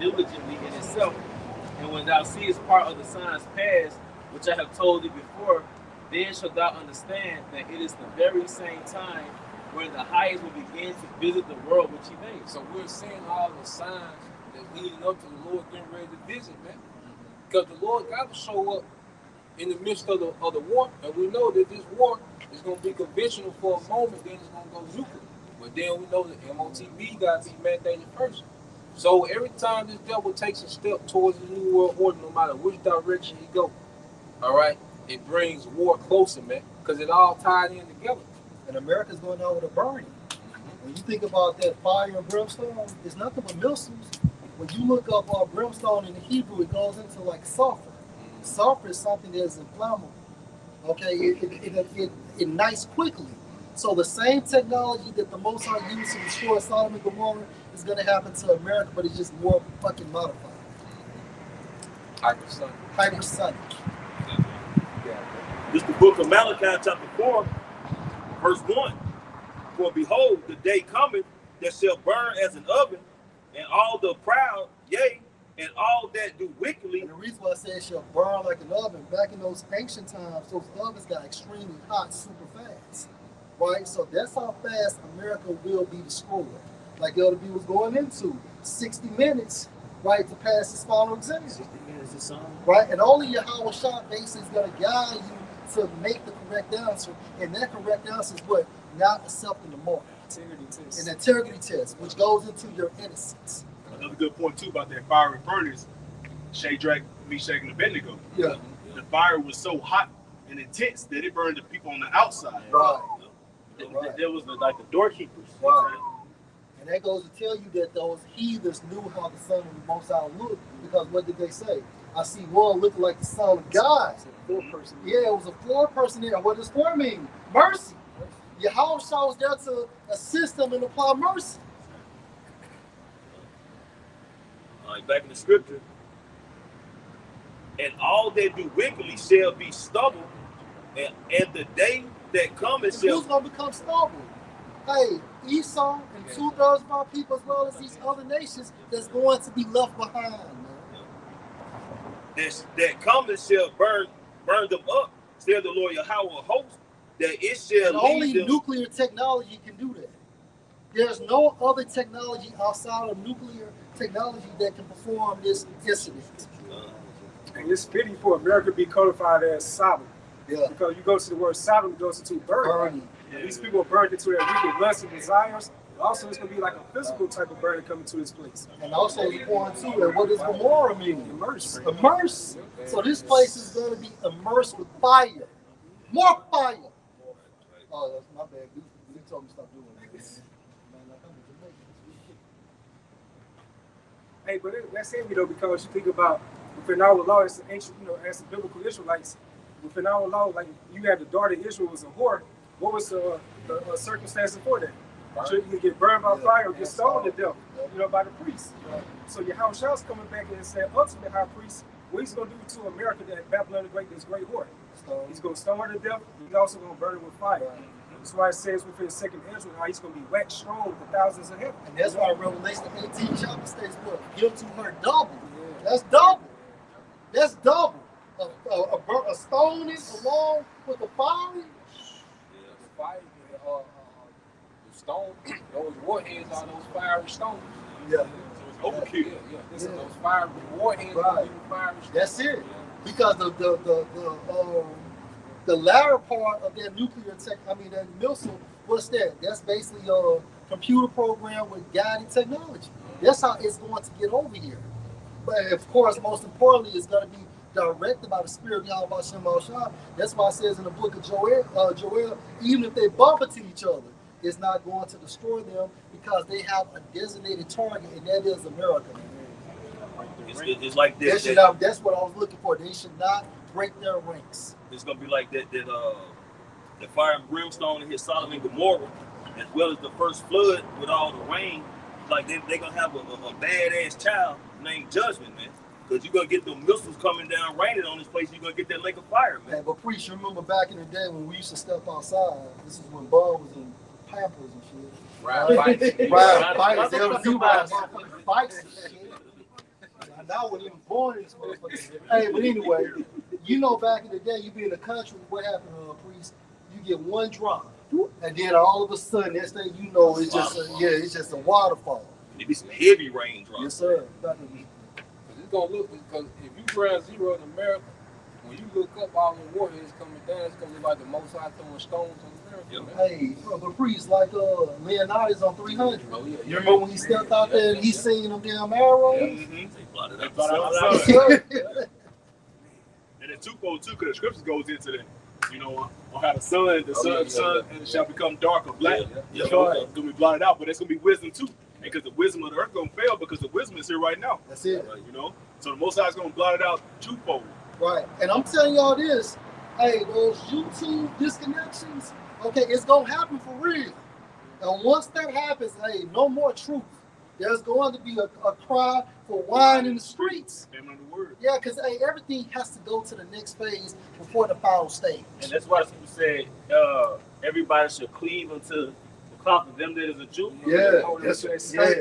diligently in itself. And when thou seest part of the signs past, which I have told thee before, then shalt thou understand that it is the very same time where the highest will begin to visit the world which he made. So we're seeing all the signs that leading up to the Lord getting ready to visit, man. Because the Lord got to show up in the midst of the war, and we know that this war is going to be conventional for a moment, then it's going to go nuclear. But then we know that MOTV got to be mandated first. So every time this devil takes a step towards the New World Order, no matter which direction he goes, all right, it brings war closer, man, because it all tied in together. And America's going out with a burning. When you think about that fire and brimstone, it's nothing but missiles. When you look up brimstone in the Hebrew, it goes into like sulfur. Sulfur is something that is inflammable. Okay, it ignites quickly. So the same technology that the Most High used to destroy Sodom and Gomorrah is going to happen to America, but it's just more fucking modified. Hypersonic. Hypersonic. This is the book of Malachi, chapter 4, verse 1. For behold, the day cometh that shall burn as an oven, and all the proud, yea, and all that do wickedly. And the reason why I say it shall burn like an oven, back in those ancient times, those ovens got extremely hot super fast. Right? So that's how fast America will be destroyed. Like Elder B was going into, 60 minutes, right, to pass his final exam. 60 minutes of sun. Right? And only Yahweh Shah basically is going to guide you to make the correct answer. And that correct answer is what? Not accepting the mark. Integrity test. An integrity test, which goes into your innocence. Another good point too about that fiery furnace, Shadrach, Meshach, and Abednego. Yeah. The fire was so hot and intense that it burned the people on the outside. Right. Right. There was like the doorkeepers. Right. And that goes to tell you that those heathens knew how the Son of the Most High looked, because what did they say? I see one looking like the Son of God. Four-person. Yeah, it was a four-person there. What does four mean? Mercy. Yahweh Shah was there to assist them and apply mercy. Back in the scripture, and all that do wickedly shall be stubble, and the day that cometh shall. Who's going to become stubble? Hey, Esau and 2/3 of our people, as well as these other nations, that's going to be left behind, man. That cometh shall burn them up, said the Lord Yahweh of hosts, that it shall And only them. nuclear technology can do that. There's no other technology outside of nuclear technology that can perform this incident. And it's pity for America to be codified as Sodom. Yeah. Because you go to the word Sodom, it goes into burning. Burning. These people are burned into their wicked lusts and desires. Also, it's going to be like a physical type of burning coming to this place. And also the point too, and what does Gomorrah mean? Immerse. Immerse. So this place is going to be immersed with fire. More fire. Oh, that's my bad. You told me to stop doing this. Hey, but that's heavy though, because you think about within our law, as ancient, as the biblical Israelites, within our law, like you had the daughter of Israel was a whore. What was the circumstance for that? Should you get burned by fire or get stoned to death, by the priest? So Yahweh Shah's coming back and said, ultimate high priest, what he's going to do to America, that Babylon the Great, this great whore? He's going to stone her to death. He's also going to burn her with fire. That's why it says within the second Ezra how he's going to be waxed strong with the thousands of heaven. And that's why Revelation 18 chapter states what? Give to her double. Yeah. That's double. That's double. A stoning along with the fire. Yeah, the fire, the stone, those warheads are those fiery stones. Yeah. So it's overkill. Those fiery warheads are fiery stones. That's it. Because the latter part of that nuclear that missile, what's that? That's basically a computer program with guided technology. That's how it's going to get over here. But of course, most importantly, it's going to be directed by the Spirit of Yahweh Shem Shah. That's why it says in the book of Joel, even if they bump into each other, it's not going to destroy them because they have a designated target, and that is America. It's like this. That's what I was looking for. They should not break their ranks. It's gonna be like that. The fire and brimstone that hit Sodom and Gomorrah, as well as the first flood with all the rain. Like they're gonna have a badass child named Judgment, man. Because you're gonna get the missiles coming down, raining on this place. You're gonna get that lake of fire, man. Hey, but preach, you remember back in the day when we used to step outside? This is when Bud was in Pampers and shit. Ride bikes. Ride bikes. They would do ride motherfucking bikes and shit. I wasn't even born in this motherfucker. Hey, but anyway, you know, back in the day, you be in the country, what happened, priest? You get one drop, and then all of a sudden, next thing you know, it's just it's just a waterfall. It be some heavy rain drops. Yes, sir. It's gonna look, because if you ground zero in America, when you look up all the warheads coming down, it's gonna look like the Most High throwing stones on America. Yep. Hey, the priest, like Leonidas on 300. Oh, yeah. You remember when he stepped out there and he seen them damn arrows? Mm-hmm. They blotted out Blotted the out sun. the sun. And then twofold too, because the scriptures goes into that. You know, on how the sun and it shall become dark or black. Yeah. You know, it's gonna be blotted out, but it's gonna be wisdom too. And because the wisdom of the earth gonna fail because the wisdom is here right now. That's it. You know, so the Most High is gonna blot it out twofold. Right. And I'm telling y'all this, hey, those YouTube disconnections, okay, it's gonna happen for real. And once that happens, hey, no more truth. There's going to be a cry for wine in the streets. Family of the word. Yeah, because hey, everything has to go to the next phase before the final stage. And that's why the people said everybody should cleave unto the cloth of them that is a Jew. Yeah,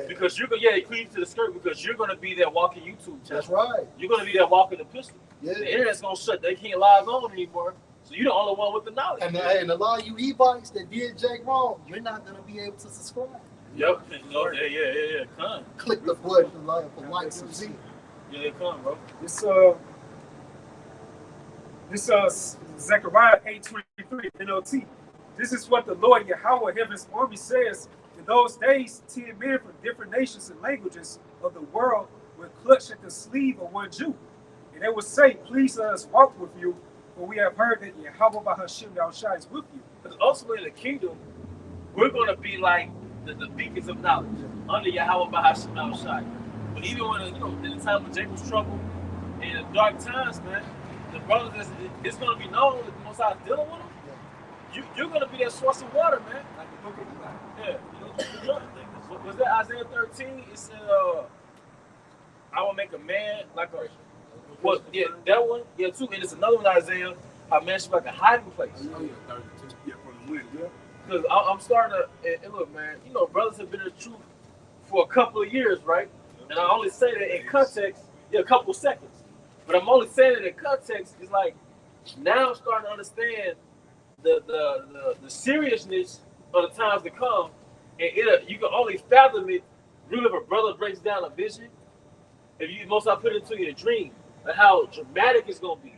Because you're gonna cleave to the skirt because you're gonna be that walking YouTube channel. That's right. You're gonna be that walking epistle. Yeah. The internet's gonna shut. They can't log on anymore. So you're the only one with the knowledge. And a lot of you e-bikes that did Jake wrong, you're not gonna be able to subscribe. Yep. Yeah. Come. Click the button for likes and views. Yeah, come, bro. This Zechariah 8:23 NLT. This is what the Lord Yahweh Heaven's army says. In those days, 10 men from different nations and languages of the world will clutch at the sleeve of one Jew, and they will say, "Please let us walk with you, for we have heard that Yahweh Bahashim Yahushua is with you." Because ultimately, in the kingdom, we're gonna be like the beacons of knowledge under Yahweh Bahashim Yahushua. But even when in the time of Jacob's trouble, in the dark times, man, the brothers, it's gonna be known that the Most High is dealing with them. You're gonna be that source of water, man. Like the book of Eli. Yeah. Was that Isaiah 13? It said, "I will make a man like a." Well, yeah, that one. Yeah, too. And it's another one, Isaiah. A man should be like a hiding place. Oh, yeah, 32. Yeah, from the wind. Yeah. Because I'm starting to, and look, man, brothers have been in the truth for a couple of years, right? And I only say that in context, a couple seconds. But I'm only saying it in context, it's like, now I'm starting to understand the seriousness of the times to come. And you can only fathom it, really, if a brother breaks down a vision, if you most I put it into your dream, and how dramatic it's going to be.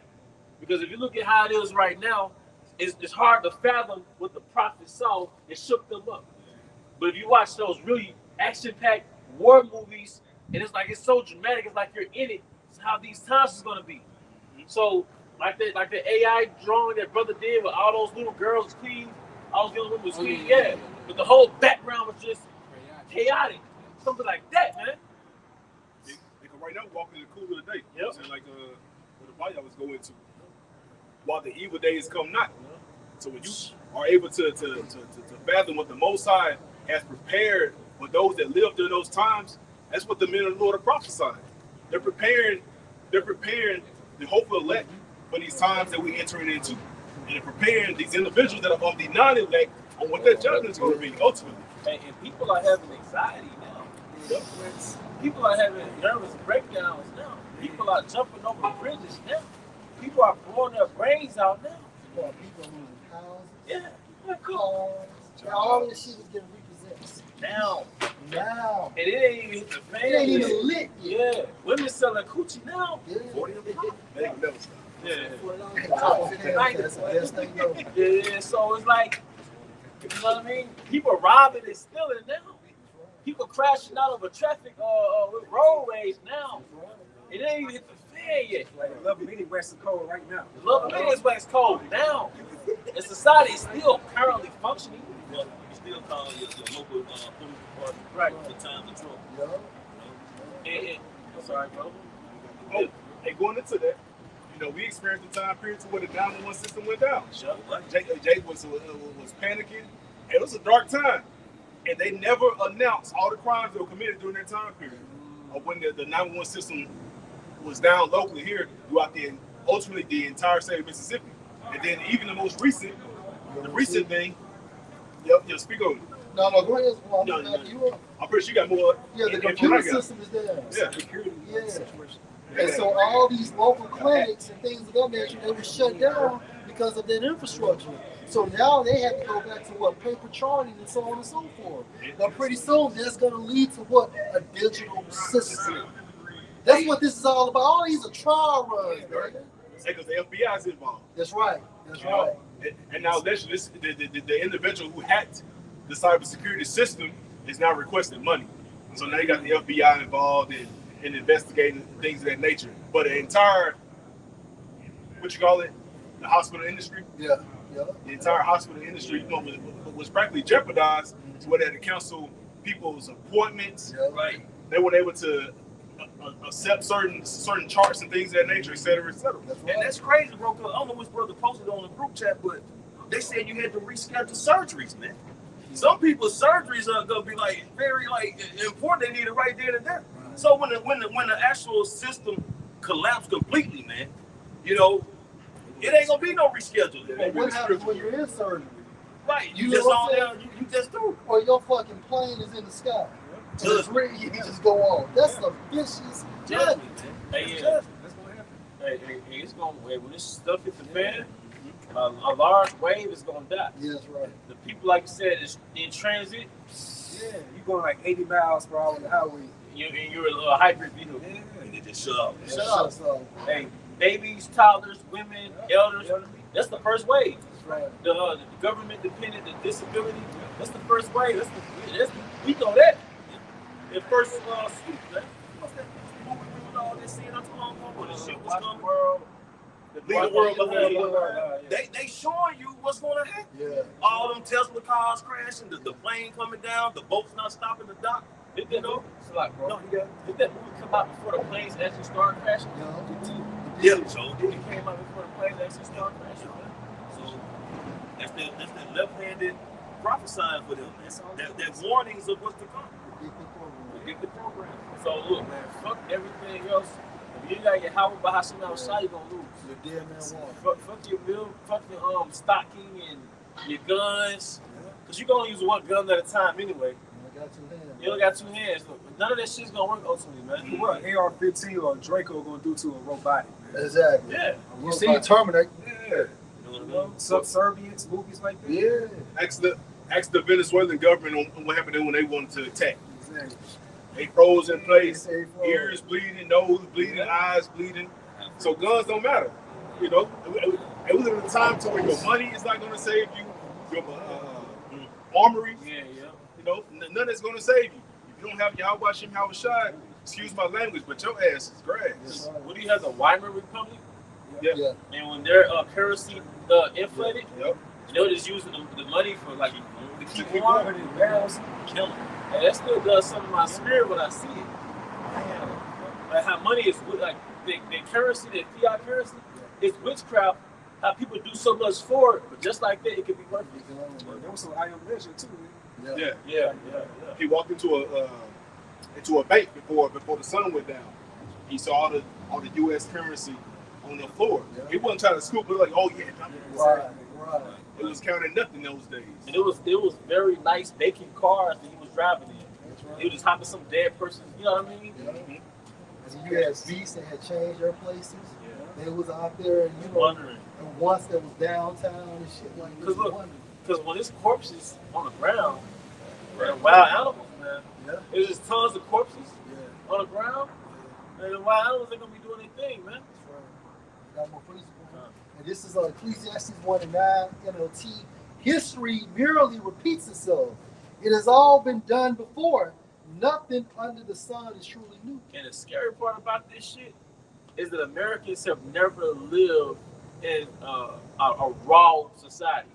Because if you look at how it is right now, it's hard to fathom what the prophet saw. It shook them up. But if you watch those really action-packed war movies, and it's so dramatic, it's like you're in it. It's how these times is gonna be. So like the AI drawing that brother did with all those little girls clean, all those little women was clean, yeah. But the whole background was just chaotic. Something like that, man. They can right now walk in the cool of the day. Yep. Like what the Bible was going to. While the evil days come not. So when you are able to fathom what the Most High has prepared for those that live during those times, that's what the men of the Lord are prophesying. They're preparing the hopeful elect for these times that we're entering into. And they're preparing these individuals that are of the non-elect on what their judgment is going to be ultimately. And people are having anxiety now. People are having nervous breakdowns now. People are jumping over bridges now. People are blowing their brains out now. People losing houses. Yeah, cars. All this shit is getting repossessed. Now. Now. And it ain't even hit the fan. It ain't even lit yet. Yeah. Women selling coochie now. Yeah. 40 of them. They ain't never stop. Yeah. That's the best thing though. Yeah, so it's like, you know what I mean? People robbing and stealing now. People crashing out over traffic with road rage now. It ain't even hit the fan yet. Like Love Mini West is cold right now. The love of is what's cold now. And society is still currently functioning. Well, you still call your local police department Right. the time of trouble. I'm sorry, bro. Oh, and going into that, we experienced the time period to where the 911 system went down. Sure. Jay was panicking. It was a dark time. And they never announced all the crimes that were committed during that time period. Of when the 911 system was down locally here throughout ultimately the entire state of Mississippi. And then even the most recent thing, speak on it. No, go ahead. Well, No, I'm no, back you up. I'm pretty sure you got more. Yeah, the in computer what I got. system is there. Yeah. Security Yeah. situation. And so all these local clinics and things of that nature, they were shut down because of that infrastructure. So now they have to go back to what, paper charting and so on and so forth. But pretty soon that's going to lead to what, a digital system. That's what this is all about. All these are trial runs, man. Because the FBI is involved. That's right. That's You know? right. And now literally, the individual who hacked the cybersecurity system is now requesting money. So now you got the FBI involved in investigating things of that nature. But the entire, what you call it, the hospital industry, Yeah. Yeah. the entire hospital industry, you know, was practically jeopardized to where they had to cancel people's appointments. Yeah. Right. They weren't able to accept certain charts and things of that nature, et cetera, et cetera. That's right. And that's crazy, bro, because I don't know which brother posted on the group chat, but they said you had to reschedule surgeries, man. Some people's surgeries are gonna be like very important. They need it right there and there. So when the actual system collapsed completely, man, you know, it ain't gonna be no rescheduling. But what happens when you're in surgery? Right? You You just know on what there, I'm you just through. Or your fucking plane is in the sky. And it's ready, you just go off. That's a vicious judgment. Hey, yeah. That's gonna happen. Hey, it's gonna when this stuff hits the fan, a large wave is gonna die. Yeah, that's right. The people, like you said, is in transit. Yeah, you going like 80 miles per hour on the highway. You're a little hybrid vehicle. Yeah. And they just shut up. Shut up. So, Hey, babies, toddlers, women, elders. That's the first wave. that's right. The government dependent, the disability. That's the first wave. We know that. The first sweep. What's that movie we all this seeing not too long ago? When the shit was coming. Leave the world behind. They showing you what's gonna happen. Yeah. All them Tesla cars crashing, the plane coming down, the boats not stopping the dock. Did that know? It's like, bro. No, you got Did that movie come out before the planes actually started crashing? Yeah. yeah. So It came out before the planes actually started crashing. So that's the left-handed prophesying for them. That warnings of what's to come. Get the program. So look, man, fuck everything else. If you got your house behind some outside, you're gonna lose. The dead man walk. Fuck your bill, fuck your stocking and your guns. Cause you're gonna use one gun at a time anyway. I got 2 hands. You only got 2 hands. Look, none of that shit's gonna work ultimately, man. What an AR-15 or a Draco gonna do to a robotic, man? Exactly. Yeah. You see Terminator. Yeah. You know what I mean? Subservience, movies like that. Yeah. Ask the Venezuelan government on what happened when they wanted to attack. Exactly. They froze in place, They froze. ears bleeding, nose bleeding, eyes bleeding. So guns don't matter. You know, we live in a time to where your money is not going to save you. Your armory, Yeah. you know, none that's going to save you. If you don't have your Hawashim Hawashai, excuse my language, but your ass is grass. That's right. What do you have, the Weimar Republic? Yeah. Yeah. And when their currency inflated, Yep. they were just using the money for like to keep Keep on going in barrels. killing. And that still does something to my spirit when I see it. Like how money is like the currency, the fiat currency, is witchcraft. How people do so much for it, but just like that, it could be worth it. There was some iron measure too, man. Yeah. Yeah. Yeah. He walked into a bank before the sun went down. He saw all the U.S. currency on the floor. Yeah. He wasn't trying to scoop it like, oh yeah, Right. Right. it was counting nothing those days. And it was very nice baking cars that he was driving in. That's He right. was just hopping some dead person. You know what I mean? Yeah. And you had beasts that had changed their places. They was out there, and you know, Wondering. and once that was downtown and shit like this. 'Cause look, wondering. Because when there's corpses on the ground, and wild animals, man, Yeah. there's just tons of corpses Yeah. on the ground, and the wild animals ain't gonna be doing anything, man. That's right. Got more principle. And this is Ecclesiastes 1:9 NLT. History merely repeats itself. It has all been done before. Nothing under the sun is truly new. And the scary part about this shit is that Americans have never lived in a raw society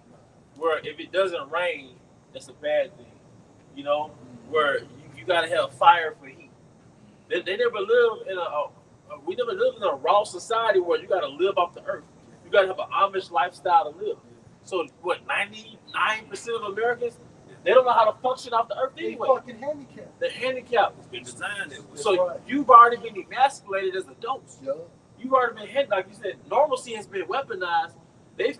where if it doesn't rain, that's a bad thing. You know, where you gotta have fire for heat. They never lived in we never lived in a raw society where you gotta live off the earth. You gotta have an Amish lifestyle to live. So what, 99% of Americans, they don't know how to function off the earth They anyway. fucking handicapped. They're handicapped. It's been designed that way. That's So right. you've already been emasculated as adults. Yeah. You've already been hit, like you said. Normalcy has been weaponized. They've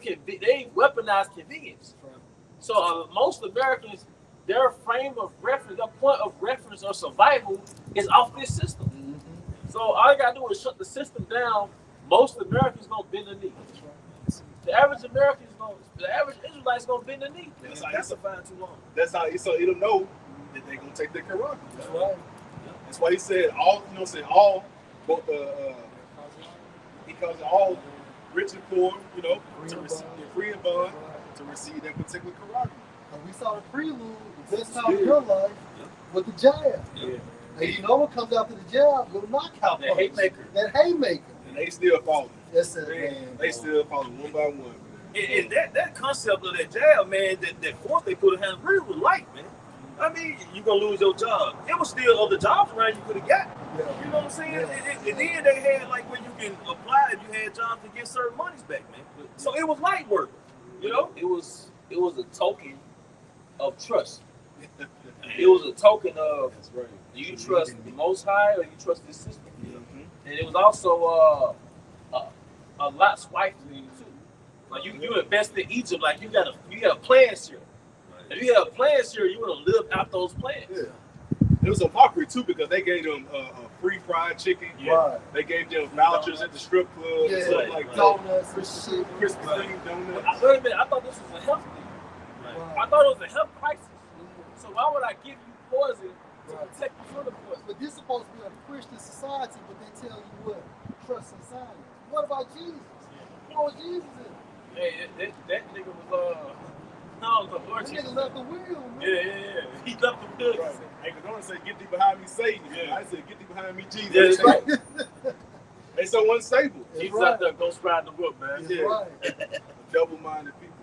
weaponized convenience. That's right. So most Americans their frame of reference, their point of reference or survival is off this system. Mm-hmm. So all you gotta do is shut the system down. Most Americans gonna bend the knee. The average the average Israelite's gonna bend the knee. That's pacifying too long. That's how so it'll know that they're gonna take their Quran. That's right. That's why he said all. You know, what I'm saying all. Both he calls it all rich and poor. You know, to receive the free and bond to receive that particular Quran. And we saw the prelude, the best time of your life, with the jab. Yeah. And you know what comes after the jab? Your knockout That punch. haymaker. That haymaker. And they still falling. That's it, man. They still falling one by one. And that concept of that jab, man, that force they put in hands really was light, man. I mean, you're gonna lose your job. It was still other jobs around you could have got. Yeah. You know what I'm saying? Yeah. And then they had like where you can apply if you had jobs to get certain monies back, man. So it was light work. You know? It was a token of trust. It was a token of That's right. do you trust the Most High or you trust this system? Mm-hmm. And it was also a lot swiped in you too. Like you invest in Egypt, like you got a plan here. If you had a plan here, you would have lived out those plans. Yeah. It was a mockery too because they gave them a free fried chicken. Yeah. Right. They gave them vouchers at the strip club and stuff like that. Donuts and shit. Krispy Kreme donuts. Wait a minute, I thought this was a health thing. Right. I thought it was a health crisis. So why would I give you poison to protect you from the poison? But this is supposed to be a Christian society, but they tell you what? Trust in science. What about Jesus? What was Jesus in? Hey, that nigga was no, the Lord That Jesus. nigga left the wheel, man. Yeah. He left the wheel. Right. Hey, the donut said, "Get thee behind me, Satan." Yeah. I said, "Get thee behind me, Jesus." Yeah, that's right. They so unstable. Jesus right. out there ghost riding the whip, man. That's Yeah. right. Double-minded people.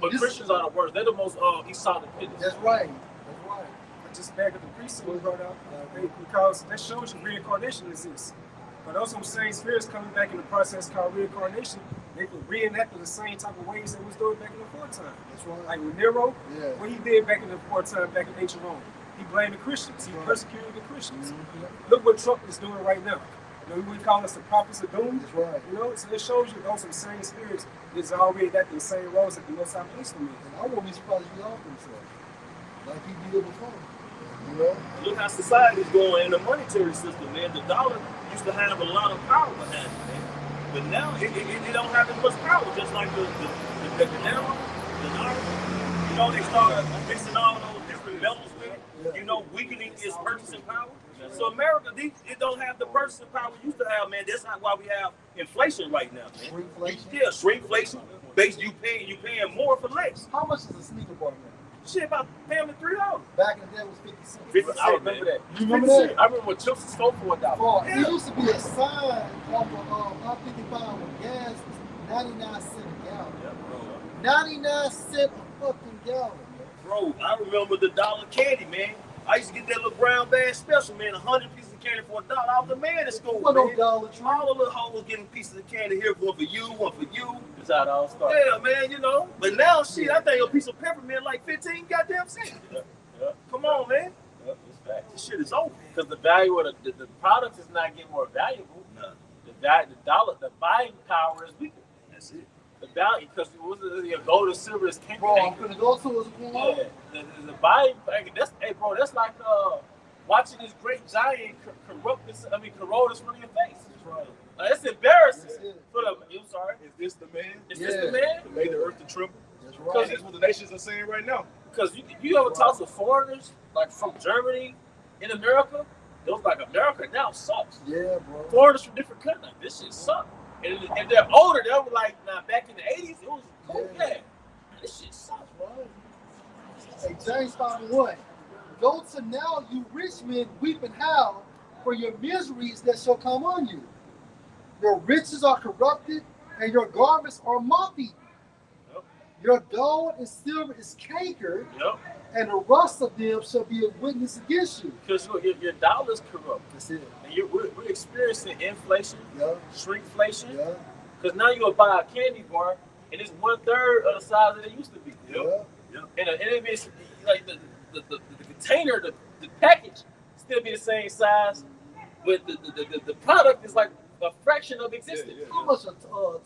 But This- Christians are the worst. They're the most Esau dependent. That's right. That's right. Just back at the priesthood we brought out, because that shows you reincarnation exists. But those some same spirits coming back in the process called reincarnation, they could reenact the same type of ways they was doing back in the fourth time. That's right. Like with Nero, Yeah. what he did back in the fourth time, back in ancient Rome, he blamed the Christians. He Right. persecuted the Christians. Mhm. Look what Trump is doing right now. You know, we call us the prophets of doom. That's right. You know, so it shows you those some same spirits is already at the same roles that the Most High placed them in. And I won't be surprised if he off himself. Like he did before. You know? Look how society's going in the monetary system, man. The dollar used to have a lot of power behind it, man. But now it don't have as much power, just like the dinero, the dollar. You know, they started mixing all those different metals with it, you know, weakening its purchasing power. So America, it don't have the purchasing power we used to have, man. That's not why we have inflation right now, man. Shrinkflation. Yeah, shrinkflation. Based you paying more for less. How much is a sneaker bar now? Shit, about family $3. Back in the day it was 50 cents. 50 I remember that. You remember that? I remember when chips was sold for $1. Bro, Yeah. it used to be a sign off of I think with gas was 99 cents a gallon. Yeah, bro. 99 cents a fucking gallon, man. Bro, I remember the dollar candy, man. I used to get that little brown bag special, man. 100 pieces of candy for $1. I was the man in school, What no man. Dollar Tree? All the little hoes getting pieces of candy here, one for you, one for you. That's how it all started. Yeah, man, you know. But now, shit, I think a piece of peppermint like 15 goddamn cents. Yeah. Come on, man. That's facts. This shit is over. Because the value of the product is not getting more valuable. Nah, The buying power is weaker. that's it. The value, because your gold and silver is king. Bro, I'm gonna go to his Yeah, the buying, that's like watching this great giant corrode us from your face. That's right. It's embarrassing. That's it. For the, I'm sorry. Is this the man Is Yeah. this the man? that made the earth to tremble? That's Because right. That's what the nations are saying right now. Because you ever talk to foreigners, like from Germany, in America, it was like America now sucks. Yeah, bro. Foreigners from different countries, like, this shit sucks. And if they're older, they were like, nah, back in the 80s, it was cool. Yeah. Yeah. This shit sucks. Right. Hey, James 5:1. Go to now, you rich men, weep and howl for your miseries that shall come on you. Your riches are corrupted, and your garments are moth-eaten. Yep. Your gold and silver is cankered, Yep. and the rust of them shall be a witness against you. Because your dollar's corrupt. That's it. And we're experiencing inflation, Yeah, shrinkflation. yeah, Because now you'll buy a candy bar, and it's 1/3 of the size that it used to be. yeah. And it is like the container, the package still be the same size, but the product is like a fraction of existence. Yeah. How much a 12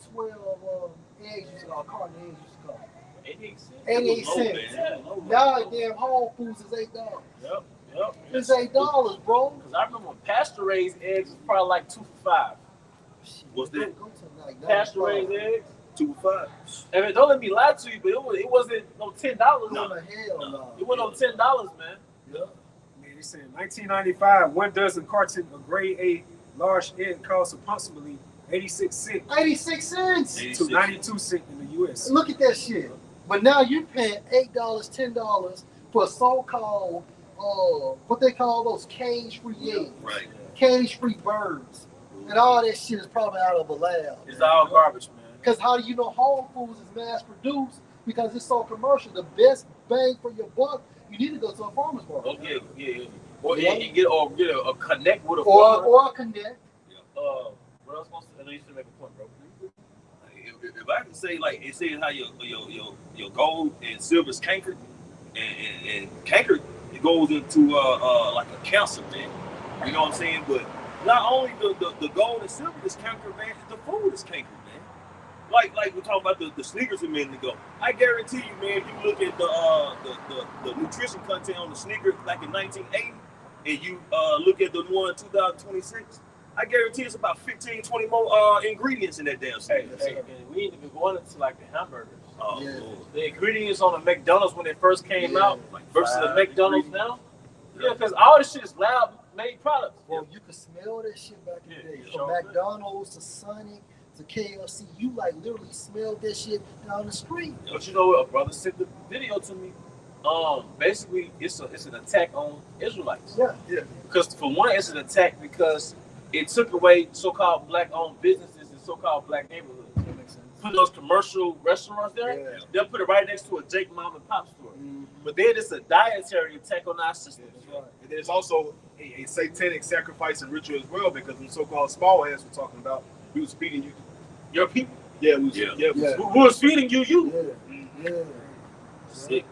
eggs used to call, carton eggs used to call? 88 cents. 88 Low, cents. man. Now damn Whole Foods is $8. Yep. It's $8, bro. Because I remember when pasture raised eggs was probably like 2 for $5. What's that? Go to like Pasture 95. raised eggs. 2 for $5. I mean, don't let me lie to you, but it wasn't no $10. No, hell no. It wasn't no $10, man. Yeah. Man, they said 1995, 1 dozen carton of grade A large egg costs approximately 86 cents 86 cents. to 92 cents in the U.S. Look at that shit. But now you're paying $8, $10 for so-called, what they call those cage-free eggs, Right. cage-free birds, and all that shit is probably out of a lab. It's all garbage, man. Because how do you know Whole Foods is mass-produced? Because it's so commercial. The best bang for your buck, you need to go to a farmer's market. Oh, yeah. Or you get a connect with a Or farmer. or a connect. What else supposed to? I know you should make a point, bro. If I can say, like, it says how your gold and silver is cankered, and cankered, it goes into like a cancer, man. You know what I'm saying? But not only the gold and silver is cankered, man, the food is cankered, man. Like we're talking about the sneakers a minute ago. I guarantee you, man, if you look at the nutrition content on the sneakers back in 1980, and you look at the one in 2026, I guarantee it's about 15, 20 more ingredients in that damn sneaker. Hey, we need to be going into like the hamburgers. Oh, Yeah. Lord. The ingredients on the McDonald's when it first came Yeah. out versus the 5 McDonald's ingredients. now. Yeah, because all this shit is lab-made products. Well, you could smell that shit back in the Yeah, day. you From sure could. McDonald's to Sonic to KFC, you like literally smelled that shit down the street. But you know what? A brother sent the video to me. Basically, it's an attack on Israelites. Yeah. Because for one, it's an attack because it took away so-called black-owned businesses and so-called black neighborhoods. That makes sense. Put those commercial restaurants there, Yeah. they'll put it right next to a Jake Mom and Pop store. Mhm. But then it's a dietary attack on our system. That's right. And there's also a satanic sacrifice and ritual as well, because the so-called small ass we're talking about, we was feeding you. Your people Yeah, we was, Yeah. we was- Yeah. who was feeding you. Yeah. Mhm. Yeah. Sick.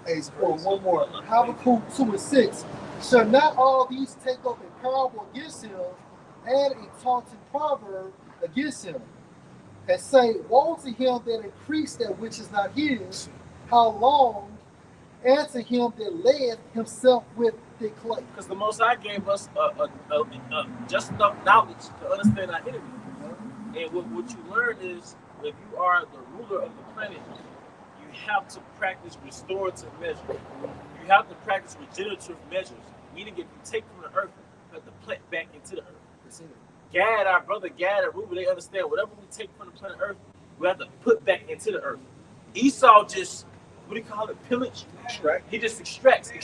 Hey, spoil one more. Habakkuk 2:6. Shall not all these take up a parable against him and a taunting proverb against him, and say, woe to him that increased that which is not his, how long, and to him that layeth himself with thick clay. Because the Most High gave us just enough knowledge to understand our enemy. And what you learn is, if you are the ruler of the planet, you have to practice restorative measures. You have to practice regenerative measures. Meaning, if you take from the earth, you have to plant back into the earth. That's it. Gad, our brother Gad and Reuben, they understand whatever we take from the planet Earth, we have to put back into the earth. Esau just, what do you call it, pillage? Extract. He just extracts. He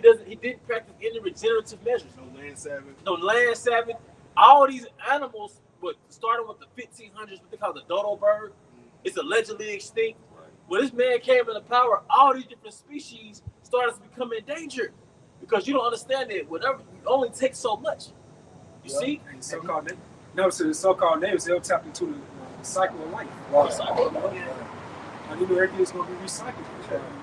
didn't practice any regenerative measures. No land savage. No land savage. All these animals, starting with the 1500s, what they call the dodo bird, it's allegedly extinct. When this man came into power, all these different species started to become endangered because you don't understand that whatever you only take so much. You see? And so-called the so-called neighbors, they'll tap into the cycle of life. And you know everything's gonna be recycled.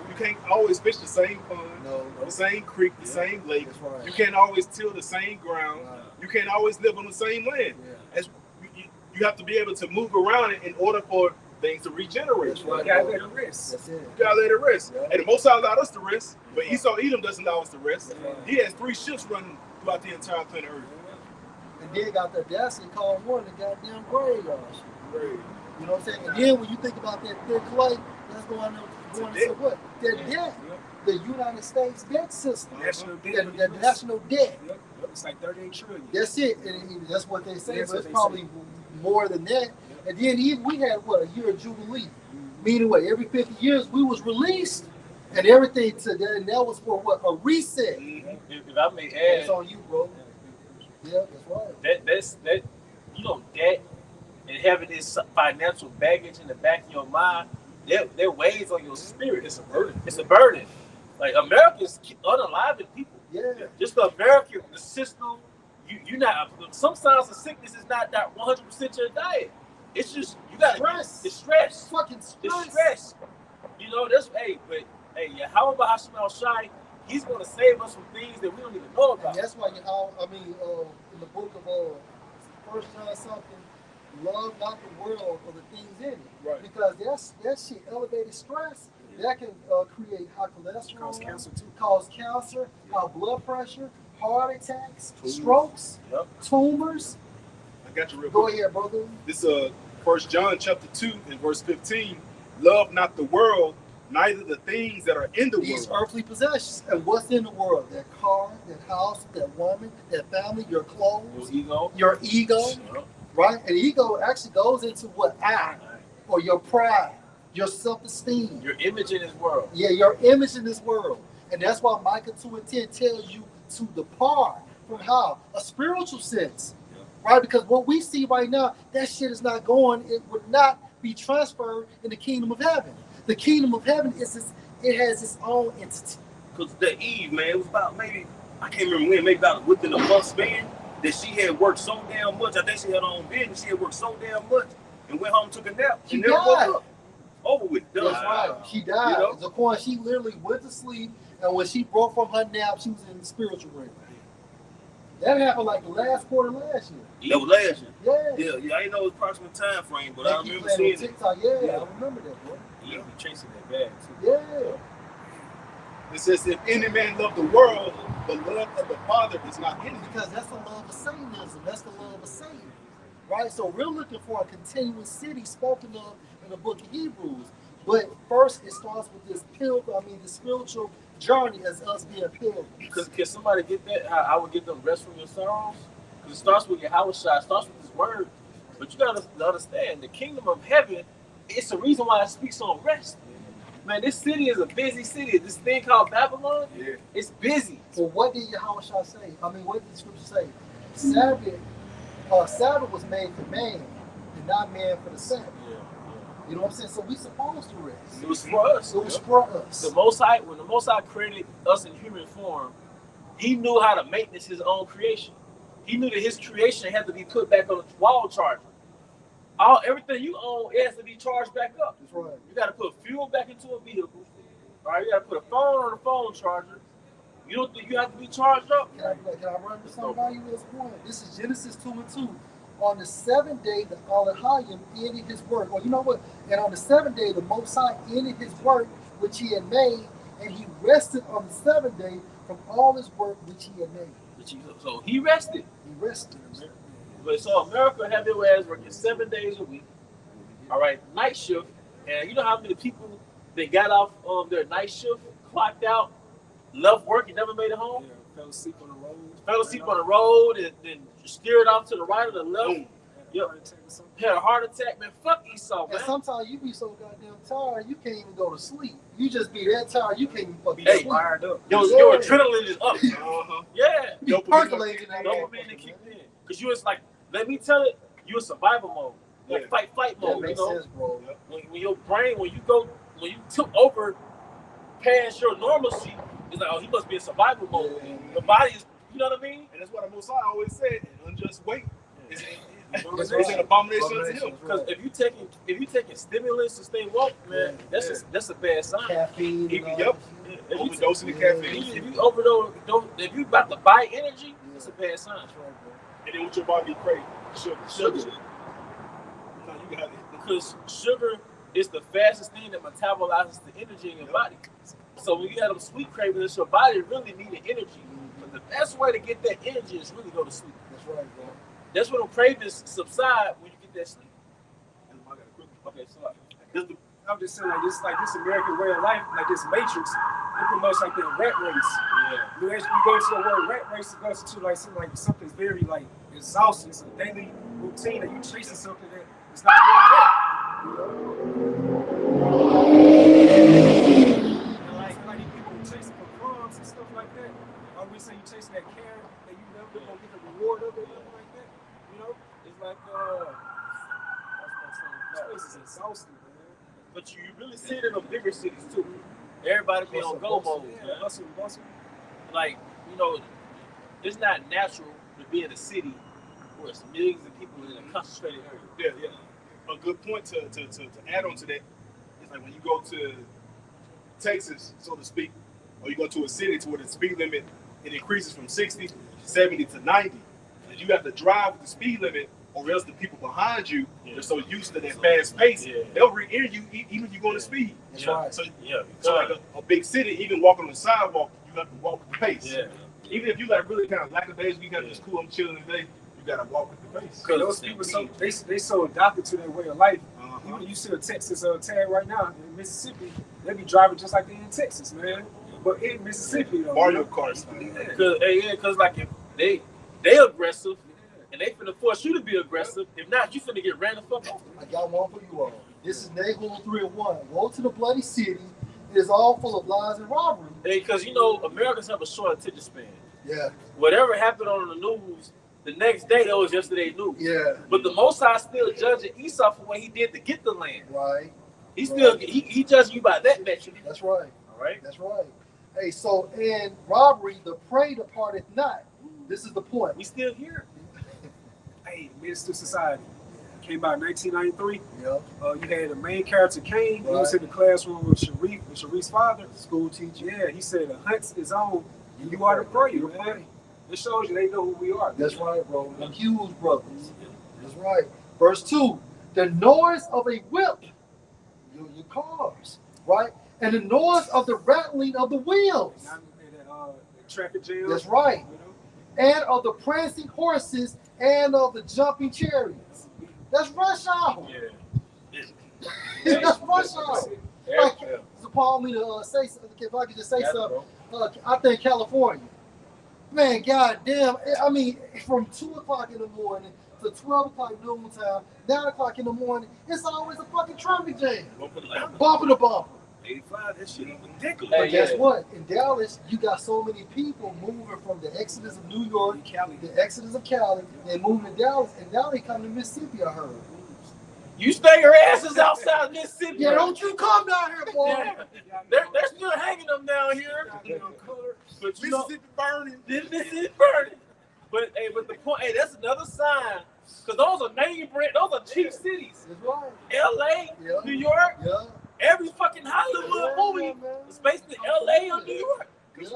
You can't always fish the same pond, No. the same creek, the same lake. That's right. You can't always till the same ground. Right. You can't always live on the same land. Yeah. As you have to be able to move around it in order for things to regenerate. That's right. You gotta let it rest. That's it. You gotta let it rest. Yeah. And the Most High allowed us to rest, but Esau Edom doesn't allow us to rest. That's right. He has 3 ships running throughout the entire planet Earth. And then got the audacity to call one the goddamn graveyard shit. Right. You know what I'm saying? And then when you think about that thick clay, that's going into what? That debt. The United States debt system. National debt. The national debt. Yep. It's like 38 trillion. That's it. And that's what they say, That's but what it's they probably more than that. And then even we had a year of Jubilee. Meaning what? Every 50 years we was released. And everything to that, and that was for what? A reset. If I may It's add, on you, bro. Yeah, that's right. that debt and having this financial baggage in the back of your mind, that weighs on your spirit. It's a burden. It's a burden. Like Americans unaliving people. Yeah. Just the American, the system. You not. Some signs of sickness is not that 100% your diet. It's just you got Stress. It's stress. Fucking stress. It's stress. You know that's how about Hashem Shai? He's gonna save us from things that we don't even know And about. that's why, in the book of 1 John something, Love not the world or the things in it. Right. Because that shit, elevated stress, that can create high cholesterol, Cause cancer too. cause cancer, high blood pressure, heart attacks, strokes, Yep. tumors. I got you real Go quick. ahead, brother. This 1 John chapter 2 and verse 15. Love not the world, neither the things that are in the These world. earthly possessions. And what's in the world? That car, that house, that woman, that family, your Your clothes, ego. your ego, Yep. right? And ego actually goes into what? I, or your pride, your self-esteem. Your image in this world. Yeah, your image in this world. And that's why Micah 2 and 10 tells you to depart from how? A spiritual sense. Right? Because what we see right now, that shit is not going, it would not be transferred in the kingdom of heaven. The kingdom of heaven it has its own entity. Because the Eve, man, it was about maybe, I can't remember when, maybe about within a month span, that she had worked so damn much. I think she had her own business. She had worked so damn much and went home, took a nap, She and never died. woke up. Over with. Done. That's right. She died. You know? Zaquan, she literally went to sleep, and when she broke from her nap, she was in the spiritual realm. That happened like the last quarter last year. That was last year. Yeah. Yeah. I didn't know the approximate time frame, but They I keep remember playing seeing on it. TikTok. Yeah, Yeah. I remember that, boy. You be chasing that bag too. Yeah. It says, if any man love the world, the love of the Father is not in him. Because that's the love of Satanism. That's the love of Satan. Right? So we're looking for a continuous city spoken of in the book of Hebrews. But first it starts with this this spiritual journey as us being pilgrims. Because can somebody get that? How I would get them rest from your sorrows? Because it starts with your house shot. It starts with this word. But you got to understand, the kingdom of heaven, it's the reason why it speaks on rest. Man, this city is a busy city. This thing called Babylon, Yeah. it's busy. Well, what did Yahushua say? What did the scripture say? Sabbath was made for man and not man for the Sabbath. You know what I'm saying? So we supposed to rest. It was for us. It was for us. The Most High, when the Most High created us in human form, He knew how to maintenance His own creation. He knew that His creation had to be put back on a wall charger. Everything you own, it has to be charged back up. That's right. You got to put fuel back into a vehicle. Right? You got to put a phone on a phone charger. You don't think you have to be charged up? Can I run this something by you real quick? This is Genesis 2 and 2. On the seventh day, the Elohim ended his work. Or you know what? And on the seventh day, the Most High ended his work which he had made, and he rested on the seventh day from all his work which he had made. So he rested. He rested. But so America have their ass working 7 days a week. All right, night shift. And you know how many people that got off their night shift, clocked out, left work and never made it home? Yeah, fell asleep on the road. Fell asleep on the road and then steered off to the right or the left. Boom. Yep. Had a heart attack, man. Fuck Esau, man. And sometimes you be so goddamn tired, you can't even go to sleep. You just be that tired, you can't even fucking Hey, sleep. Fired up. Your adrenaline is up. Uh-huh. Yeah. You percolating that Dopamine that kicked in. Because you was like, let me tell it, you in survival mode. Like Yeah. fight, flight That mode, you makes know? sense, bro. When your brain, when you took over past your normalcy, it's like, oh, he must be in survival mode. Yeah. The body is, you know what I mean? And that's what the Messiah always said, an unjust weight is That's an right. abomination unto Abomination. him. Because if you taking stimulants to stay woke, man, that's a bad sign. Caffeine. Even and all yep. that shit. If you, Overdosing of Yeah. caffeine. if you overdose, if you about to buy energy, that's a bad sign. That's right, bro. And then what your body crave? Sugar. Sugar. No, you got it. Because sugar is the fastest thing that metabolizes the energy in your body. So when you have them sweet cravings, your body really needed energy. But the best way to get that energy is really go to sleep. That's right, bro. That's when the cravings subside when you get that sleep. Okay, so I'm just saying, like this American way of life, like this matrix, it promotes like the rat race. yeah. You go to the word rat race, it goes to like something's very like exhausting. It's a daily routine that you chasing something that it's not really there. And like these people chasing for crumbs and stuff like that. We say you chasing that carrot that you never gonna get the reward of it, nothing like that. You know, It's like this place is exhausting, man. but you really see it in the bigger cities too. Everybody be on go mode, Yeah, man. hustle. Like, you know, it's not natural to be in a city where it's millions of people in a concentrated area. Yeah. A good point to add on to that is like when you go to Texas, so to speak, or you go to a city to where the speed limit it increases from 60, 70 to 90, and you have to drive with the speed limit or else the people behind you, they're so used to that fast pace, they'll rear you even if you're going to speed. That's right. So like a big city, even walking on the sidewalk, you have to walk with the pace. Yeah. Even if you like really kind of lackadaisical, you got just cool, I'm chilling today, you gotta walk with the pace. Because those people they so adopted to their way of life. Even you see a Texas tag right now in Mississippi, they be driving just like they in Texas, man. But in Mississippi, though, Mario Kart. Because like if they aggressive and they finna force you to be aggressive. If not, you finna get ran the fuck over. I got one for you all. This is Nahum 3-1. Woe to the bloody city. It is all full of lies and robbery. Because you know Americans have a short attention span. Yeah. Whatever happened on the news, the next day that was yesterday's news. Yeah. But the Most High still judging Esau for what he did to get the land. Right. He still he judging you by that metric. That's right. All right. That's right. Hey, so in robbery, the prey departeth not. This is the point. We still here. Hey, Minister Society came out in 1993. Yeah. You had the main character Cain. Right. He was in the classroom with Sharif, and Sharif's father, School teacher. Yeah, he said the hunt is on. You are the prey, man. It shows you they know who we are. That's right, bro. The Hughes brothers. That's right. Verse 2. The noise of a whip, your cars, right? And the noise of the rattling of the wheels. And traffic jams. That's right. You know? And of the prancing horses and of the jumping chariots. That's rush hour. Yeah. That's rush hour. Yeah. Like, so Paul, me to say something, if I could just say something. I think California. Man, goddamn. I mean, from 2 o'clock in the morning to 12 o'clock noontime, 9 o'clock in the morning, it's always a fucking traffic jam. Bumper to bumper. 85, that shit is ridiculous. But guess what? In Dallas, you got so many people moving from the exodus of New York, the exodus of Cali, and moving to Dallas, and now they come to Mississippi, I heard. You stay your asses outside Mississippi. Yeah, don't you come down here, boy. Yeah. They're still hanging them down here. But you Mississippi burning. Mississippi burning. But hey, but the point, hey, that's another sign. Because those are name brand, those are cheap cities. That's right. LA, Yeah. New York, Yeah. every fucking Hollywood movie is based in LA or New York. Yeah.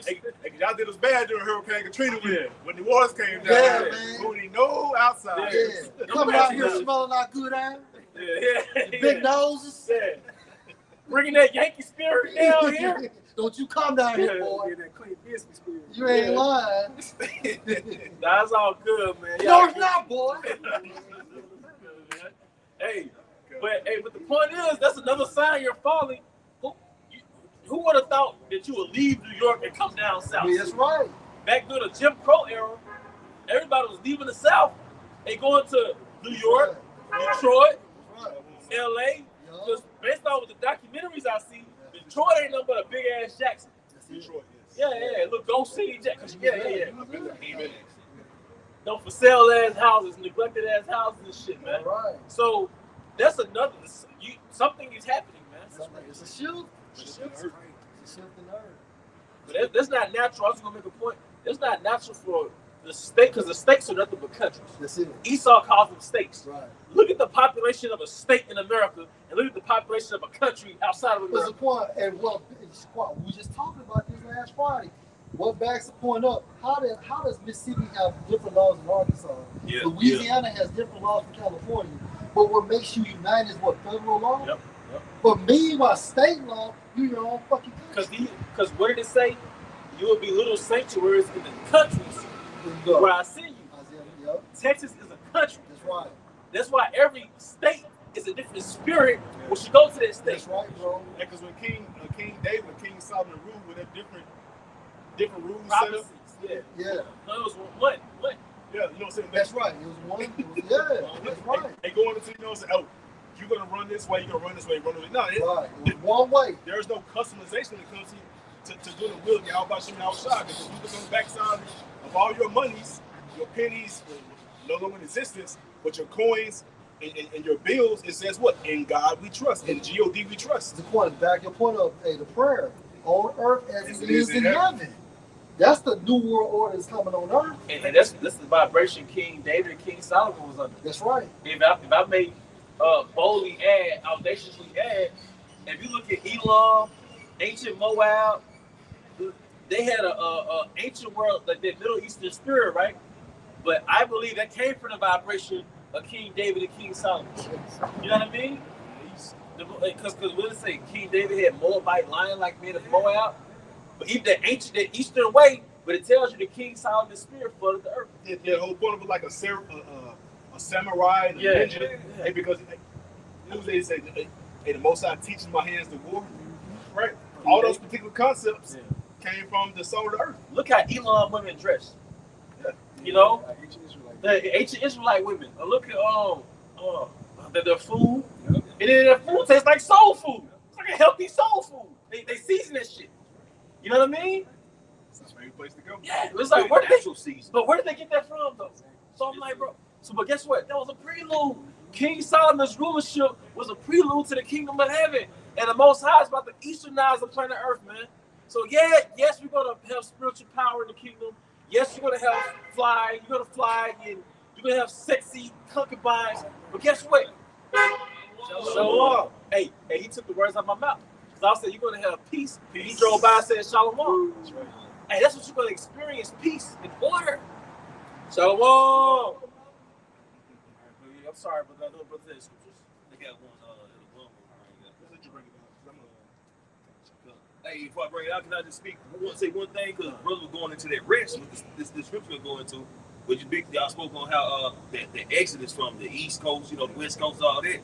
Hey, y'all did us bad during Hurricane Katrina when the waters came down. Yeah, Yeah, man. Booty no outside. Yeah. Come out here smelling like good ass. Yeah. Big noses. Yeah. Bringing that Yankee spirit down here. Don't you come down here, boy. Yeah, that clean business spirit. You ain't lying. That's all good, man. No, it's not, boy. Hey, but the point is, that's another sign you're falling. Who would have thought that you would leave New York and come down south? Yeah, that's right. Back during the Jim Crow era, everybody was leaving the South and going to New York, Detroit, LA. Because based on the documentaries I see, Detroit ain't nothing but a big ass Jackson. Detroit, Yeah. Look, Go City Jackson. Yeah. Don't for sale ass houses, neglected ass houses and shit, man. All right. So that's another. Something is happening, man. It's a shift. It's a shift. It's a shift in earth. But that's not natural. I was gonna make a point. It's not natural for the state because the states are nothing but countries. That's it. Esau calls them states. Right. Look at the population of a state in America and look at the population of a country outside of What's the America. point? And well, we were just talking about this last Friday. What backs the point up? How does Mississippi have different laws than Arkansas? Yeah, Louisiana has different laws from California. But what makes you unite is what, federal law? Yep. But meanwhile, state law, you your own fucking country. Because what did it say? You will be little sanctuaries in the countries where I send you. Yep. Texas is a country. That's right. That's why every state is a different spirit when you go to that state. That's right, bro. Because when King David and King Solomon ruled with a different rules set Prophecies. up. Yeah. Yeah. No, it was what? Yeah, you know what I'm saying? That's right. It was one. Yeah, that's right. They going into, you know, say, oh, you're going to run this way, you're going to run this way, run this way. No, Right. It was one way. there's no customization when it comes to doing the will of Yahweh Shem outside. Because you look on the backside of all your monies, your pennies, no longer in existence, but your coins and your bills, it says what? In God we trust. In G-O-D we trust. The point, back your point of the prayer on earth as it is in heaven. That's the new world order that's coming on earth. And that's the vibration King David and King Solomon was under. That's right. If I may boldly add, audaciously add, if you look at Elam, ancient Moab, they had a ancient world, like that Middle Eastern spirit, right? But I believe that came from the vibration of King David and King Solomon. You know what I mean? Because what does it say? King David had Moabite lion like men of Moab. But even the ancient, the eastern way, but it tells you the King Solomon's spirit flooded the earth. Yeah, the whole point of it like a samurai and a ninja. Hey, because they say, hey, the Most High teaches my hands to war. Right? All those particular concepts came from the soul of the earth. Look how Elon women dress. Yeah. You know? The ancient Israelite women. Look at their food. And then their food tastes like soul food. It's like a healthy soul food. They season that shit. You know what I mean? It's a favorite place to go. Yeah, it's like where did they get that from though? So I'm like, bro. So, but guess what? That was a prelude. King Solomon's rulership was a prelude to the kingdom of heaven, and the Most High is about to easternize the planet Earth, man. So yes, we're gonna have spiritual power in the kingdom. Yes, you're gonna have fly. You're gonna fly, and you're gonna have sexy concubines. But guess what? Shalom. Hey, he took the words out of my mouth. Because I said you're gonna have peace. He drove by and said Shalom. That's right. Hey, that's what you're gonna experience: peace and order. Shalom. I'm sorry, but I know brother said scriptures. They got one. Hey, before I bring it out, can I just speak? I want to say one thing because brother was going into that rest. This scripture we're going to, which y'all spoke on how the exodus from the East Coast, the West Coast, all that.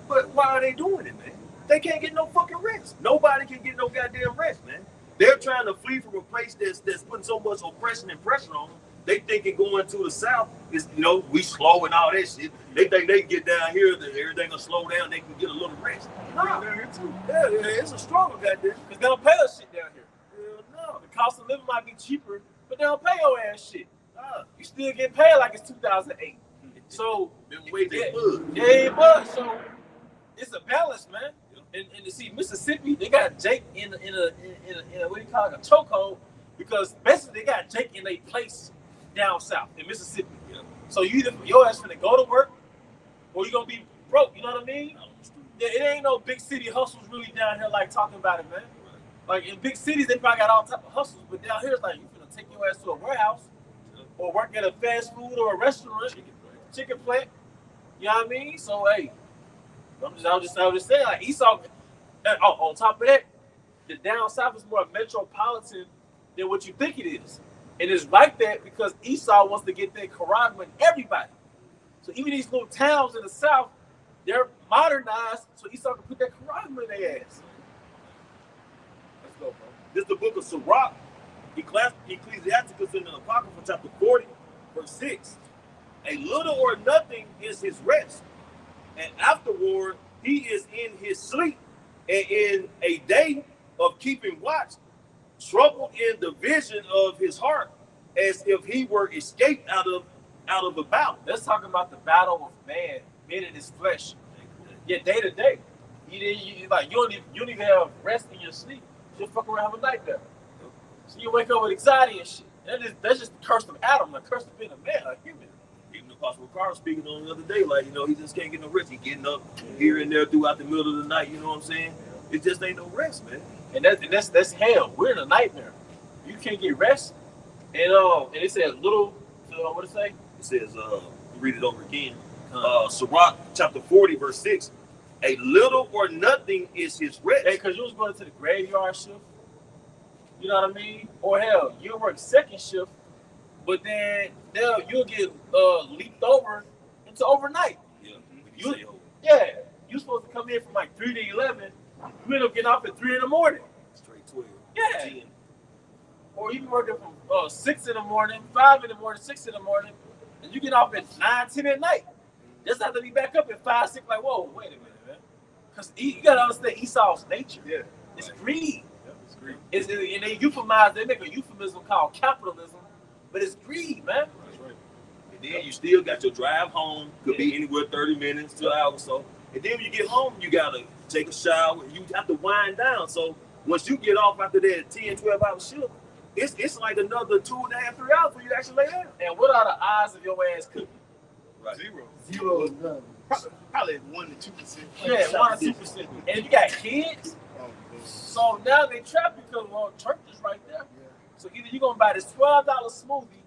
But why are they doing it, man? They can't get no fucking rest. Nobody can get no goddamn rest, man. They're trying to flee from a place that's putting so much oppression and pressure on them. They thinking going to the South is, we slow and all that shit. They think they can get down here, that everything will slow down, they can get a little rest. No, down here too. Yeah, it's a struggle, goddamn. Because they don't pay us shit down here. Hell no. The cost of living might be cheaper, but they don't pay your ass shit. You still get paid like it's 2008. So, so it's a balance, man. And to see Mississippi, they got Jake in a what do you call it, a chokehold, because basically they got Jake in a place down south in Mississippi. Yeah. So you either your ass finna go to work or you gonna be broke, you know what I mean? Yeah, it ain't no big city hustles really down here like talking about it, man. Like in big cities they probably got all type of hustles, but down here it's like you finna take your ass to a warehouse or work at a fast food or a restaurant, chicken plant. You know what I mean? So hey, I'm just saying, like Esau. On top of that, the down south is more metropolitan than what you think it is, and it's like that because Esau wants to get their Quran with everybody. So even these little towns in the south, they're modernized, so Esau can put that Quran in their ass. Let's go, bro. This is the book of Sirach, Ecclesiasticus in the Apocrypha, chapter 40, verse 6. A little or nothing is his rest, and afterward he is in his sleep, and in a day of keeping watch, troubled in the vision of his heart, as if he were escaped out of a battle. Let's talk about the battle of man in his flesh. Yeah, day to day. You don't even have rest in your sleep. You'll fuck around have a nightmare. So you wake up with anxiety and shit. That's just the curse of Adam, the curse of being a man, a human. Even Apostle Carl speaking on the other day, like, he just can't get no rest. He getting up here and there throughout the middle of the night, you know what I'm saying? It just ain't no rest, man. And that's hell. We're in a nightmare. You can't get rest. And it says little, what it say? It says, read it over again. Sirach chapter 40, verse 6. A little or nothing is his rest. Hey, because you was going to the graveyard shift. You know what I mean? Or hell, you'll work second shift, but then you'll get leaped over into overnight. Yeah. You're supposed to come in from like 3 to 11. You end up getting off at 3 in the morning. Straight 12. Yeah. 10. Or you can work from 6 in the morning, 5 in the morning, 6 in the morning, and you get off at 9, 10 at night. Just have to be back up at 5, 6. Like, whoa, wait a minute, man. Because you gotta understand Esau's nature. Yeah. It's greed. Yeah, it's greed. And they euphemize. They make a euphemism called capitalism, but it's greed, man. That's right. And then you still got your drive home. Could be anywhere 30 minutes to an hour or so. And then when you get home, you gotta take a shower. You have to wind down. So once you get off after that 10, 12-hour shift, it's like another 2.5, 3 hours for you to actually lay down. And what are the odds of your ass cooking? Right. Zero. None. Probably 1 to 2%. Yeah, 1 to 2%. And if you got kids, so now they trap you because church is right there. Yeah. So either you're gonna buy this $12 smoothie,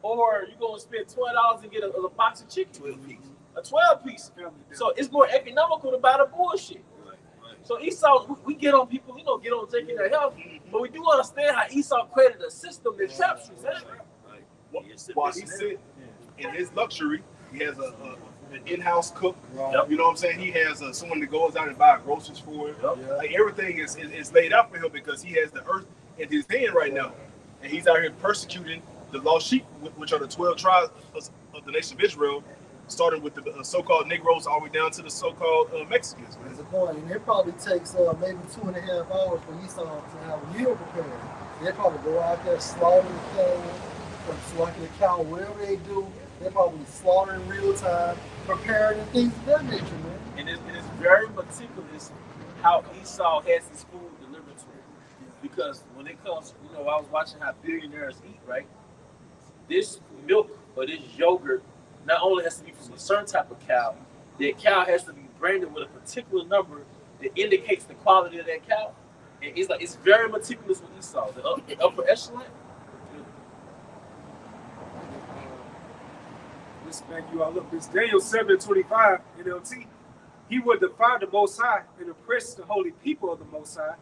or you gonna spend $12 and get a box of chicken, 12-piece. a 12-piece. So it's more economical to buy the bullshit. Right. So Esau, we get on people, get on taking their health, but we do understand how Esau created a system that traps you, man. Right. While he sit in his luxury, he has an in-house cook. Right. You know what I'm saying? He has someone that goes out and buy groceries for him. Yeah. Like everything is laid out for him because he has the earth in his hand right now, and he's out here persecuting the lost sheep, which are the 12 tribes of the nation of Israel, starting with the so-called Negroes all the way down to the so-called Mexicans. That's the point. And it probably takes maybe 2.5 hours for Esau to have a meal prepared. They probably go out there, slaughter the cattle, or slaughter the cow, whatever they do. They probably slaughter in real time, preparing and things of that nature, man. And it's very meticulous how Esau has his food delivered to him. Because when it comes, I was watching how billionaires eat, right? This milk or this yogurt not only has to be from a certain type of cow, that cow has to be branded with a particular number that indicates the quality of that cow. And it's very meticulous with Esau. The upper echelon. Let's back you all up. It's Daniel 7:25 NLT. He would defy the Most High and oppress the holy people of the Most High.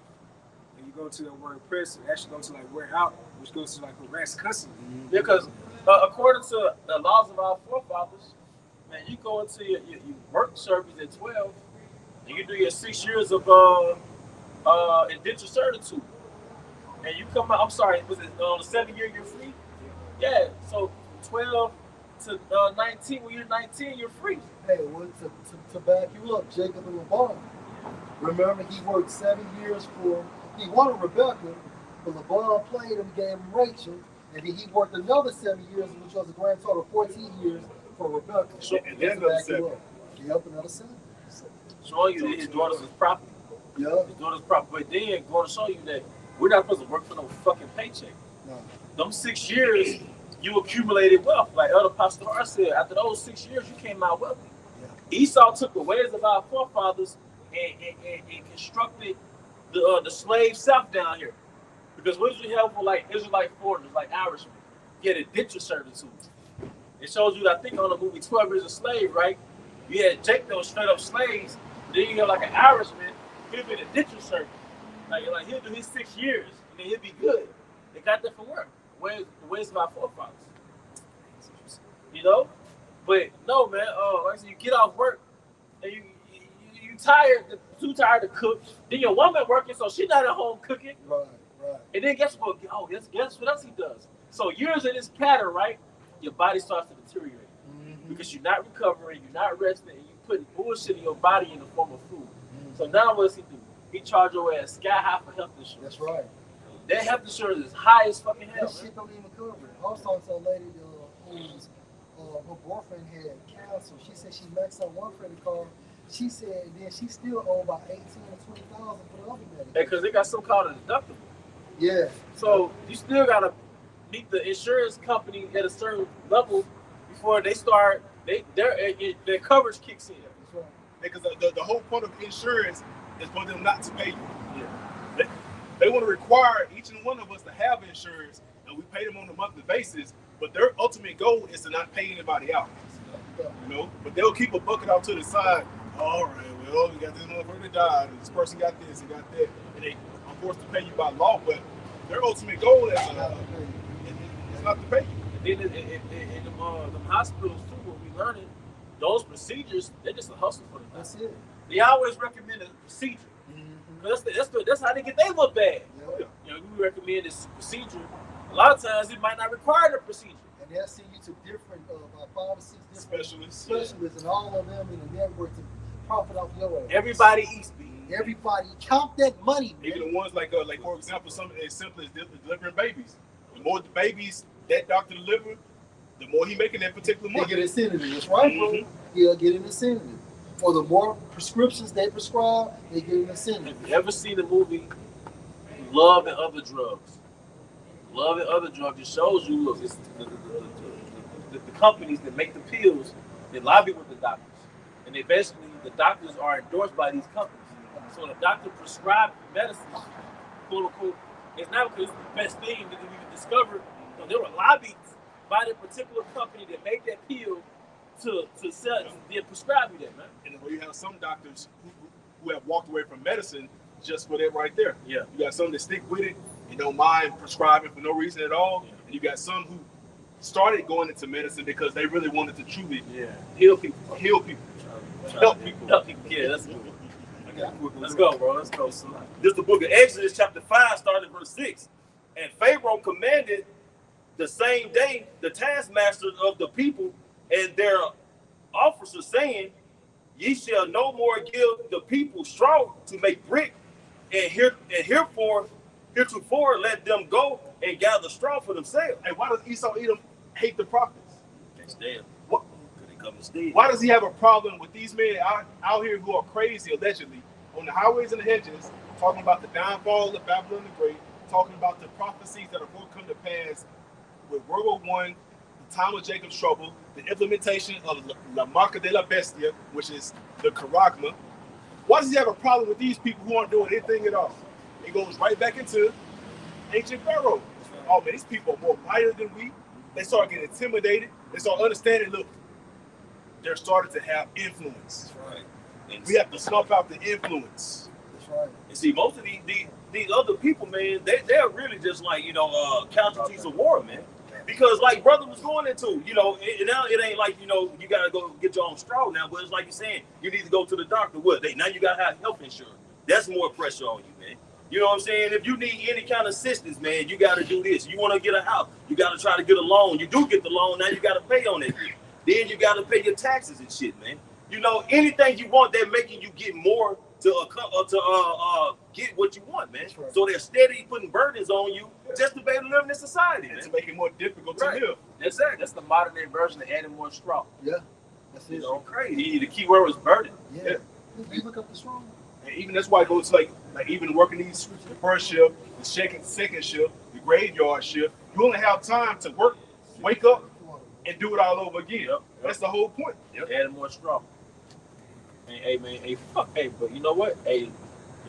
And you go to the word oppress, it actually goes to like wear out, which goes to like harass, cussing. Because according to the laws of our forefathers, man, you go into your work service at 12, and you do your 6 years of indentured servitude, and you come out. I'm sorry, was it the 7 year you're free? Yeah. So 12 to 19. When you're 19, you're free. Hey, well, to back you up, Jacob and Laban. Remember, he worked 7 years he wanted Rebecca, but Laban played him, gave him Rachel, and then he worked another 7 years, which was a grand total of 14 years for Rebecca. And then another 7. Yep, another 7. Showing you that his daughters is property. Yeah. His daughters property. But then going to show you that we're not supposed to work for no fucking paycheck. No. Them 6 years, you accumulated wealth. Like Elder Pastor R said, after those 6 years, you came out wealthy. Yeah. Esau took the ways of our forefathers and constructed the slave South down here. Because what did you have for like Israelite foreigners, like Irishmen? You had indentured servitude. It shows you, I think, on the movie 12 Years a Slave, right? You had Jake, those straight up slaves. Then you have like an Irishman, he'll be an indentured servant. Like he'll do his 6 years, and then he'll be good. They got that from where? The ways of our forefathers. But no, man. Like I said, you get off work, and you tired, too tired to cook. Then your woman working, so she's not at home cooking. Right. And then guess what? Guess what else he does? So years of this pattern, right? Your body starts to deteriorate because you're not recovering, you're not resting, and you're putting bullshit in your body in the form of food. So now what does he do? He charge your ass sky high for health insurance. That's right. That health insurance is high as fucking hell. That shit don't even cover it. I was talking to a lady whose her boyfriend had cancer. She said she maxed out one credit card. She said then she still owed about $18,000 or $20,000 for the other medication. Because they got some called a deductible. Yeah. So you still gotta meet the insurance company at a certain level before they start. Their coverage kicks in. That's right. Because the whole point of insurance is for them not to pay you. Yeah. They want to require each and one of us to have insurance, and we pay them on a monthly basis. But their ultimate goal is to not pay anybody out. But they'll keep a bucket out to the side. All right, well, we got this motherfucker that died, and this person got this and got that, and they are forced to pay you by law. But their ultimate goal is not to pay you. And then in the hospitals too, when we learn it, those procedures, they're just a hustle for them. That's it. They always recommend a procedure. That's how they get they look bad. Yeah. We recommend this procedure. A lot of times it might not require the procedure. And they'll send you to different, about 5 or 6 different Specialists, and all of them in the network to profit off your ass. Everybody eats beef. Everybody count that money, man. even the ones like for example, something as simple as delivering babies. The more the babies that doctor deliver, the more he making that particular They month. get incentive. That's right, bro. He'll get an incentive. For the more prescriptions they prescribe, they get an incentive. Have you ever seen the movie Love and Other Drugs? Love and Other Drugs, it shows you, look, it's the companies that make the pills, they lobby with the doctors. And they basically, the doctors are endorsed by these companies. So the doctor prescribed medicine, quote unquote, it's not because it's the best thing that we discovered. No, they were lobbied by the particular company that make that pill to sell to prescribe you that, man. And then you have some doctors who have walked away from medicine just for that right there. Yeah. You got some that stick with it and don't mind prescribing for no reason at all. Yeah. And you got some who started going into medicine because they really wanted to truly Heal people. help people. Help people. Yeah, that's good. Let's go, bro. Let's go. Son. This is the book of Exodus, chapter 5, starting verse 6. And Pharaoh commanded the same day the taskmasters of the people and their officers, saying, ye shall no more give the people straw to make brick, and heretofore let them go and gather straw for themselves. And why does Esau Edom hate the prophets? That's damn. What? Could they come instead? Why does he have a problem with these men out here who are crazy, allegedly, on the highways and the hedges, talking about the downfall of Babylon the Great, talking about the prophecies that are going to come to pass with World War I, the time of Jacob's trouble, the implementation of La Marca de la Bestia, which is the Charagma. Why does he have a problem with these people who aren't doing anything at all? It goes right back into ancient Pharaoh. Oh man, these people are more mighty than we. They start getting intimidated. They start understanding, look, they're starting to have influence. That's right. And We have to snuff out the influence. That's right. And see, most of these other people, man, they're really just like, casualties of war, man. Because like brother was going into, now it ain't like, you gotta go get your own straw now, but it's like you're saying, you need to go to the doctor. Now you gotta have health insurance. That's more pressure on you, man. You know what I'm saying? If you need any kind of assistance, man, you gotta do this. You wanna get a house, you gotta try to get a loan. You do get the loan, now you gotta pay on it. Then you gotta pay your taxes and shit, man. Anything you want, they're making you get more to get what you want, man. Right. So they're steady putting burdens on you just to be able to live in this society, And man. to make it more difficult to Right. live. That's the modern day version of adding more straw. Yeah. That's it. Crazy. The key word was burden. Yeah. You look up the strong. And even that's why it goes like even working the first shift, the second shift, the graveyard shift, you only have time to work, wake up, and do it all over again. Yep. That's the whole point. Adding more straw. Hey, man, fuck, but you know what? Hey,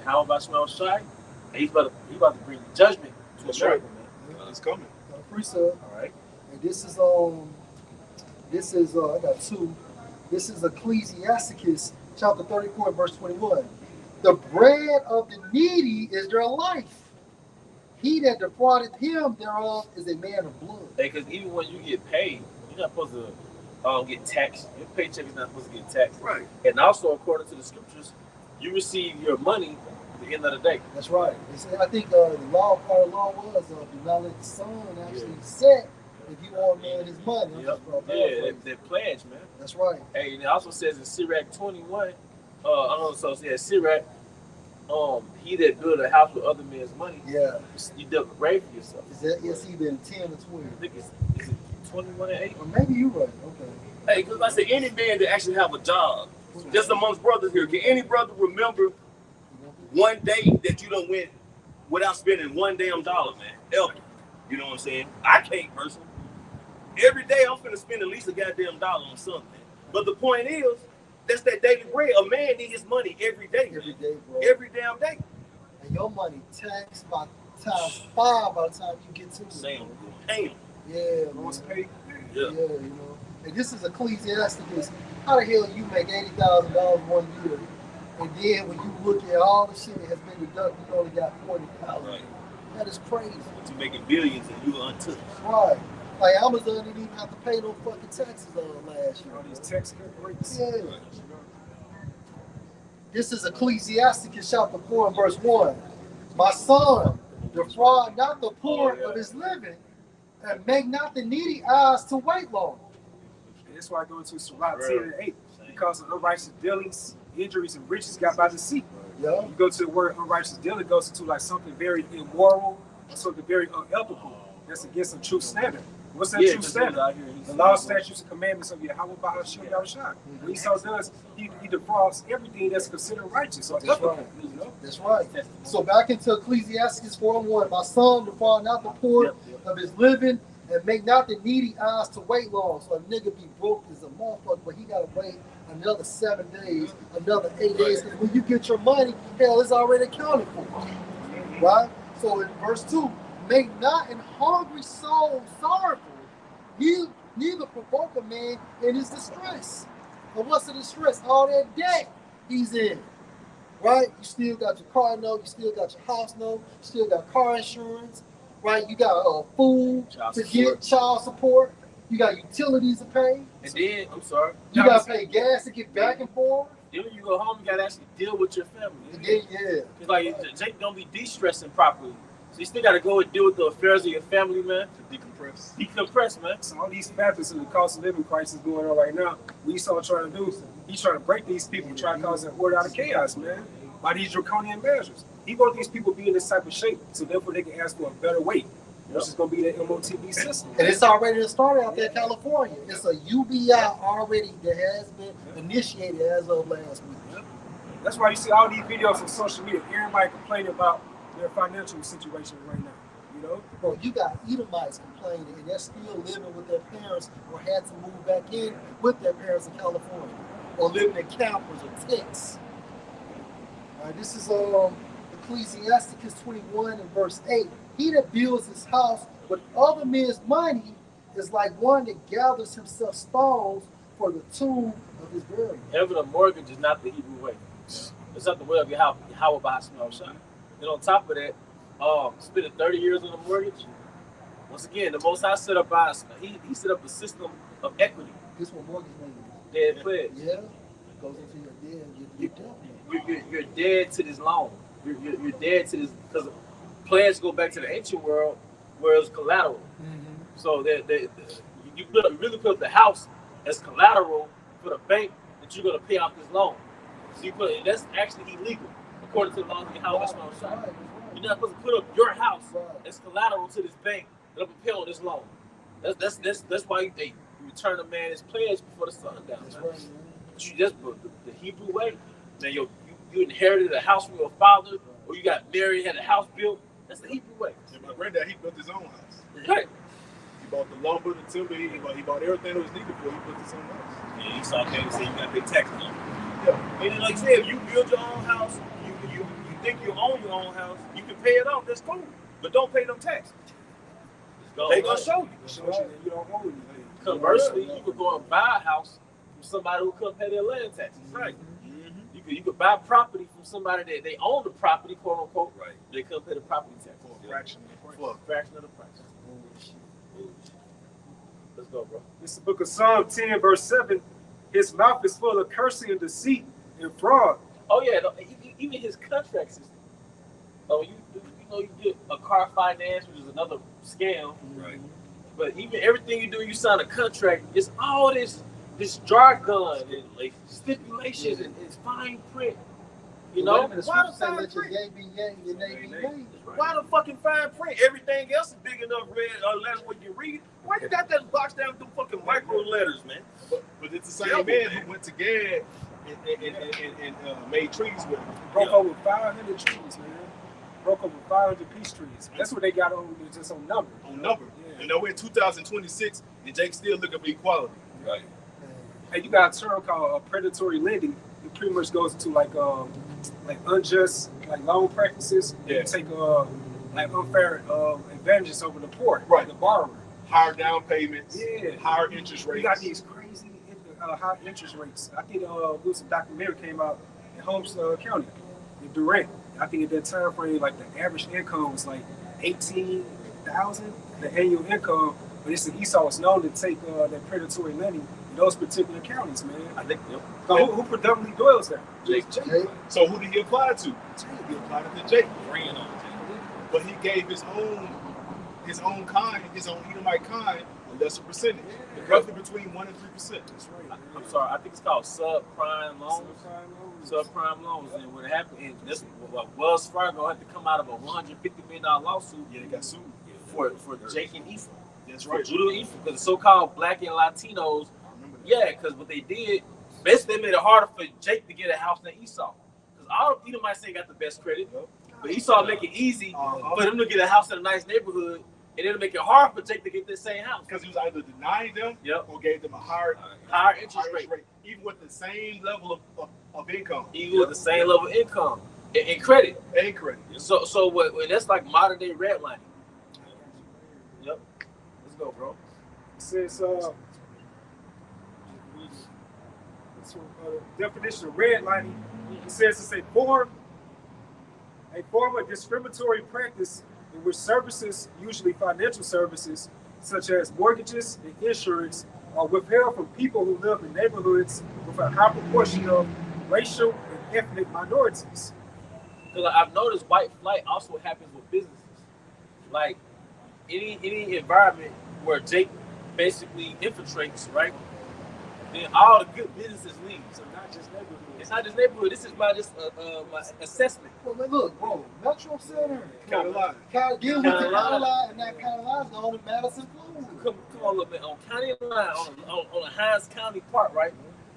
how about smell shy? Hey, he's about to bring judgment to That's America, right. man. It's coming. Precept. All right. And this is I got two. This is Ecclesiasticus chapter 34 verse 21. The bread of the needy is their life. He that defrauded him thereof is a man of blood. Hey, because even when you get paid, you're not supposed to get taxed. Your paycheck is not supposed to get taxed. Right. And also, according to the scriptures, you receive your money at the end of the day. That's right. I think the law part of the law was do not let the son actually set if you owe a man his money. Yep. Yeah, they pledge, man. That's right. Hey, and it also says in Sirach 21, Sirach, he that build a house with other men's money, Yeah. you dug a grave for yourself. Is that either in 10 or 12? I think is it 21 and 8? Or maybe you're right. Okay. Hey, because I say any man that actually have a job, just amongst brothers here, can any brother remember one day that you done went without spending one damn dollar, man? Ever. You know what I'm saying? I can't personally. Every day I'm finna spend at least a goddamn dollar on something. But the point is, that's that daily bread. A man needs his money every day. Every day, bro. Every damn day. And your money taxed by times 5 by the time you get to it. Damn. Yeah, Once man. paid. Yeah. Yeah, And this is Ecclesiasticus. How the hell you make $80,000 1 year, and then when you look at all the shit that has been deducted, you only got $40,000. Right. That is crazy. But you making billions and you untouched. Right. Like Amazon didn't even have to pay no fucking taxes on last year. All these tax breaks. Yeah. This is Ecclesiasticus chapter 4 and verse 1. My son, defraud not the poor of his living, and make not the needy eyes to wait long. That's why I go into Sirach 10 and 8. Because of unrighteous dealings, injuries, and riches got by deceit. Yeah. You go to the word unrighteous dealing, it goes into like something very immoral or something very unethical. That's against a true standard. What's that true standard? The law, statutes, and commandments of Yahweh Bahasham Yahushua. What Esau does, he defrauds everything that's considered righteous or That's ethical. right. You know? That's right. So back into Ecclesiastes 4 and 1. My son, defraud not the poor of his living, and make not the needy eyes to wait long. So a nigga be broke as a motherfucker, but he gotta wait another 7 days, another 8 days. Because when you get your money, hell, it's already accounted for. Right? So in verse 2, make not an hungry soul sorrowful, neither provoke a man in his distress. And what's the distress? All that debt he's in. Right? You still got your car note, you still got your house note, you still got car insurance, right? You got food to get, child support, you got utilities to pay. And then, I'm sorry, you got to pay gas to get back and forth. Then when you go home, you got to actually deal with your family. And then, yeah. It's like Jake don't be de-stressing properly. So you still got to go and deal with the affairs of your family, man. To decompress. Decompress, man. So all these factors in the cost of living crisis going on right now, what Esau trying to do, he's trying to break these people, try to cause an order out of chaos, man, by these draconian measures. He want these people be in this type of shape, so therefore they can ask for a better way, which is going to be the MOTB system. And it's already started out there in California. It's a UBI already that has been initiated as of last week. That's why you see all these videos on social media, everybody complaining about their financial situation right now. You know, bro, you got Edomites complaining, and they're still living with their parents or had to move back in with their parents in California, or living in campers or tents. All right, this is Ecclesiasticus 21 and verse 8. He that builds his house with other men's money is like one that gathers himself stones for the tomb of his burial. Having a mortgage is not the Hebrew way. It's not the way of Yahweh by small shot. Then on top of that, spending 30 years on a mortgage. Once again, the Most High set up he set up a system of equity. This one mortgage money. Dead pledge. Yeah, it goes into your dead. You're dead to this loan. You're dead to this because pledge go back to the ancient world where it's collateral. Mm-hmm. So you really put up the house as collateral for the bank that you're going to pay off this loan. So that's actually illegal according to the laws of Yahweh. Right. You're not supposed to put up your house as collateral to this bank that'll pay on this loan. That's why they return a man his pledge before the sun down. That's right, man. But you just the Hebrew way. Then you inherited a house from your father, or you got married, had a house built. That's the Hebrew way. And my granddad, he built his own house. Right. He bought the lumber, the timber, he bought everything that was needed for it. He built his own house. And Esau came and said you got to pay taxes. Yeah. And like I said, if you build your own house, you think you own your own house, you can pay it off. That's cool, but don't pay them taxes. They gonna show you. Show you that you don't own anything. Conversely, you could go and buy a house from somebody who couldn't pay their land taxes. Right. Mm-hmm. You could buy property from somebody that they own the property, quote unquote. Right. They couldn't pay the property tax for a fraction of the price. For a fraction of the price. Let's go, bro. This is the book of Psalm 10, verse 7. His mouth is full of cursing and deceit and fraud. Oh yeah, even his contract system. Oh, you get a car finance, which is another scam. Right. But even everything you do, you sign a contract. It's all this jargon and like stipulations and it's fine print. You know, why the fine print? Why the fucking fine print? Everything else is big enough read unless when you read. Why you got that box down with them fucking micro letters, man? But it's the same man who went to Gad and made treaties with him. Broke over 500 trees, man. Broke over 500 peace trees. That's what they got on, just on number. On number. Yeah. And now we're in 2026, and Jake's still looking for equality. Right. Hey, you got a term called predatory lending. It pretty much goes into like unjust loan practices. Yeah. You take like unfair advantages over the poor, right? The borrower. Higher down payments. Yeah. Higher interest rates. You got these crazy high interest rates. I think was a documentary came out in Holmes County, in Durant. I think at that time frame, like the average income was like $18,000, the annual income. But it's Esau was known to take that predatory lending in those particular counties, man. I think. So who predominantly dwells there? Jake. So who did he apply to? Jake. He applied it to Jake. Ran on Jake. But he gave his own kind, his own Edomite kind, a lesser percentage, roughly between 1% and 3%. That's right. I'm sorry. I think it's called subprime loans. Subprime loans, and what happened is this: Wells Fargo had to come out of a $150 million lawsuit. Yeah, they got sued for Jake and Ephraim. That's For right. Judah and Ephraim, because the so-called Black and Latinos. Yeah, because what they did, basically, they made it harder for Jake to get a house than Esau. Because all Edomites ain't got the best credit, but Esau make it easy for them to get a house in a nice neighborhood, and it'll make it hard for Jake to get the same house. Because he was either denying them or gave them a higher interest rate, even with the same level of income. Even with the same level of income and credit. And credit. So when that's like modern day redlining. Yep. Let's go, bro. says, definition of redlining. It says it's a form of discriminatory practice in which services, usually financial services, such as mortgages and insurance, are withheld from people who live in neighborhoods with a high proportion of racial and ethnic minorities. Because I've noticed white flight also happens with businesses. Like any environment where Jake basically infiltrates, right? Then all the good businesses leave. So not just neighborhoods. It's not just neighborhood. This is my my assessment. Well, look, bro, Metro Center. Carolina. Deal with the County Line, and that County Line's going to Madison Food. Come on, look, man. On County Line, on the Hines County Park, right?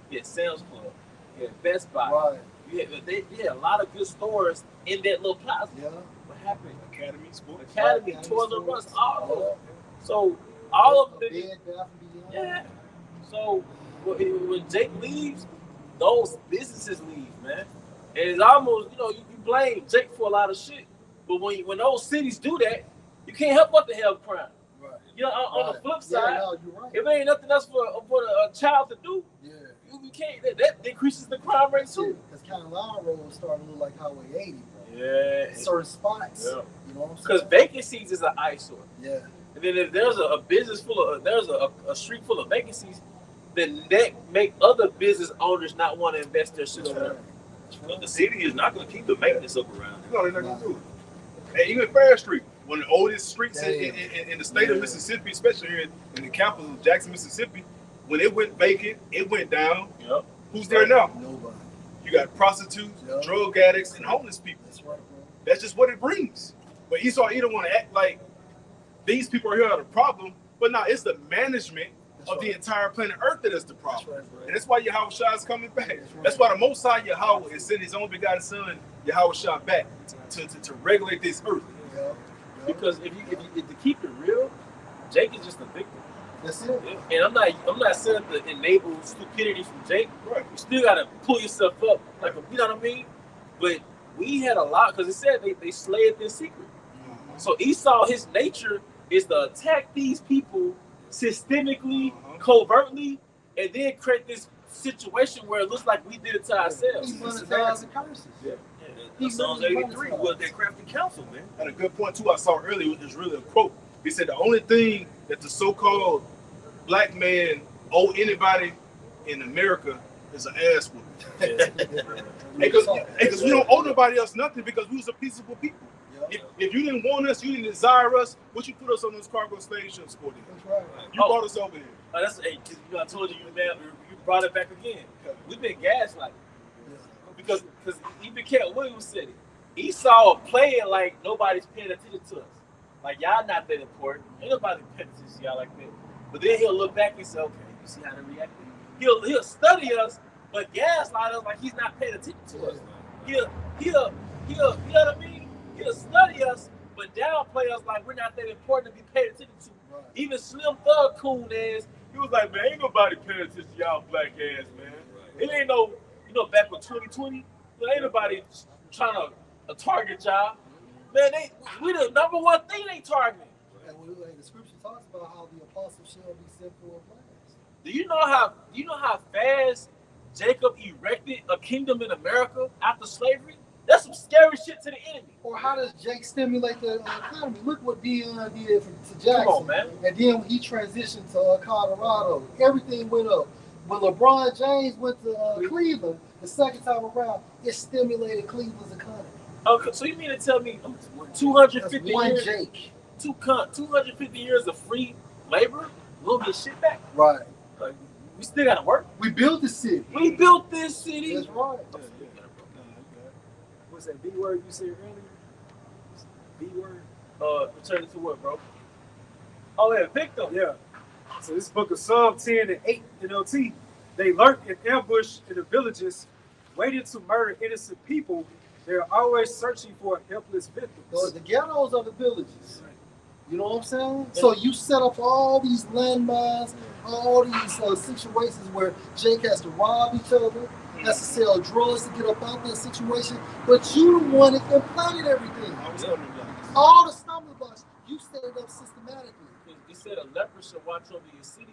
Yeah, Sam's Club. Yeah, Best Buy. Right. Yeah, a lot of good stores in that little plaza. Yeah. What happened? Academy Sports. Academy, Toys R Us, all of them. So all of them. Bed, Bath and Beyond. Yeah. So when Jake leaves, those businesses leave, man. And it's almost, you blame Jake for a lot of shit. But when those cities do that, you can't help but to have crime. Right. On the flip side, no, you're right. if there ain't nothing else for a child to do, Yeah. you can't. That decreases the crime rate too. Because County Line Road is starting to look like Highway 80, bro. Yeah. Certain spots. Yeah. You know what I'm saying? Because vacancies is an eyesore. Yeah. And then if there's a business there's a street full of vacancies, then that make other business owners not want to invest their shit over there. But the city is not going to keep the maintenance up around it. No, they're not going to do it. And even Fair Street, one of the oldest streets in the state of Mississippi, especially here in the capital of Jackson, Mississippi, when it went vacant, it went down. Yep. Who's there now? Nobody. You got prostitutes, drug addicts, and homeless people. That's right, bro. That's just what it brings. But Esau either want to act like these people are here are the problem, but no, it's the management of the entire planet Earth that is the problem. That's right, bro. And that's why Yahweh Shah is coming back. That's why the Most High Yahweh is sending his only begotten son, Yahweh Shah, back to regulate this earth. Yeah. Because if to keep it real, Jake is just a victim. That's it. And I'm not saying to enable stupidity from Jake. Right. You still gotta pull yourself up, like you know what I mean. But we had a lot because it said they slayed in secret. So Esau, his nature is to attack these people systemically, covertly, and then create this situation where it looks like we did it to ourselves. He's monetizing curses. Yeah. Psalms 83 was that crafty counsel, man. And a good point too I saw earlier was really a quote. He said the only thing that the so-called black man owe anybody in America is an ass whooping. Because we don't owe nobody else nothing because we was a peaceable people. If you didn't want us, you didn't desire us, what you put us on those cargo slave ships for? That's right. You brought us over here. I told you brought it back again. We've been gaslighted. Because even Cat Williams said it. Esau playing like nobody's paying attention to us. Like y'all not that important. Ain't nobody paying attention to y'all like that. But then he'll look back and say, okay, you see how they react. He'll study us, but gaslight us like he's not paying attention to us. He'll you know what I mean? He'll study us, but downplay us like we're not that important to be paid attention to. Right. Even Slim Thug coon ass, he was like, man, ain't nobody paying attention to y'all black ass, man. It ain't no, back with 2020, ain't nobody trying to target y'all. Man, we the number one thing they targeting. And the scripture talks about how the apostles shall be sent for a blast. Do you know how fast Jacob erected a kingdom in America after slavery? That's some scary shit to the enemy. Or how does Jake stimulate the economy? Look what Dion did to Jackson. Come on, man. And then when he transitioned to Colorado, everything went up. When LeBron James went to Cleveland the second time around, it stimulated Cleveland's economy. Okay, so you mean to tell me 250 one years, Jake. 250 years of free labor, we'll get shit back? Right. Like, we still gotta work. We built the city. We built this city. That's right. What's that B word you said earlier? B word? Returning to what, bro? Oh, yeah, victim. Yeah. So this book of Psalm 10 and 8 NLT, they lurk in ambush in the villages, waiting to murder innocent people. They're always searching for helpless victims. The ghettos are the villages. You know what I'm saying? So you set up all these landmines, all these situations where Jake has to rob each other, has to sell drugs to get up out that situation, but you the one that planted everything. All the stumbling blocks, you set it up systematically. said a leopard should watch over your city,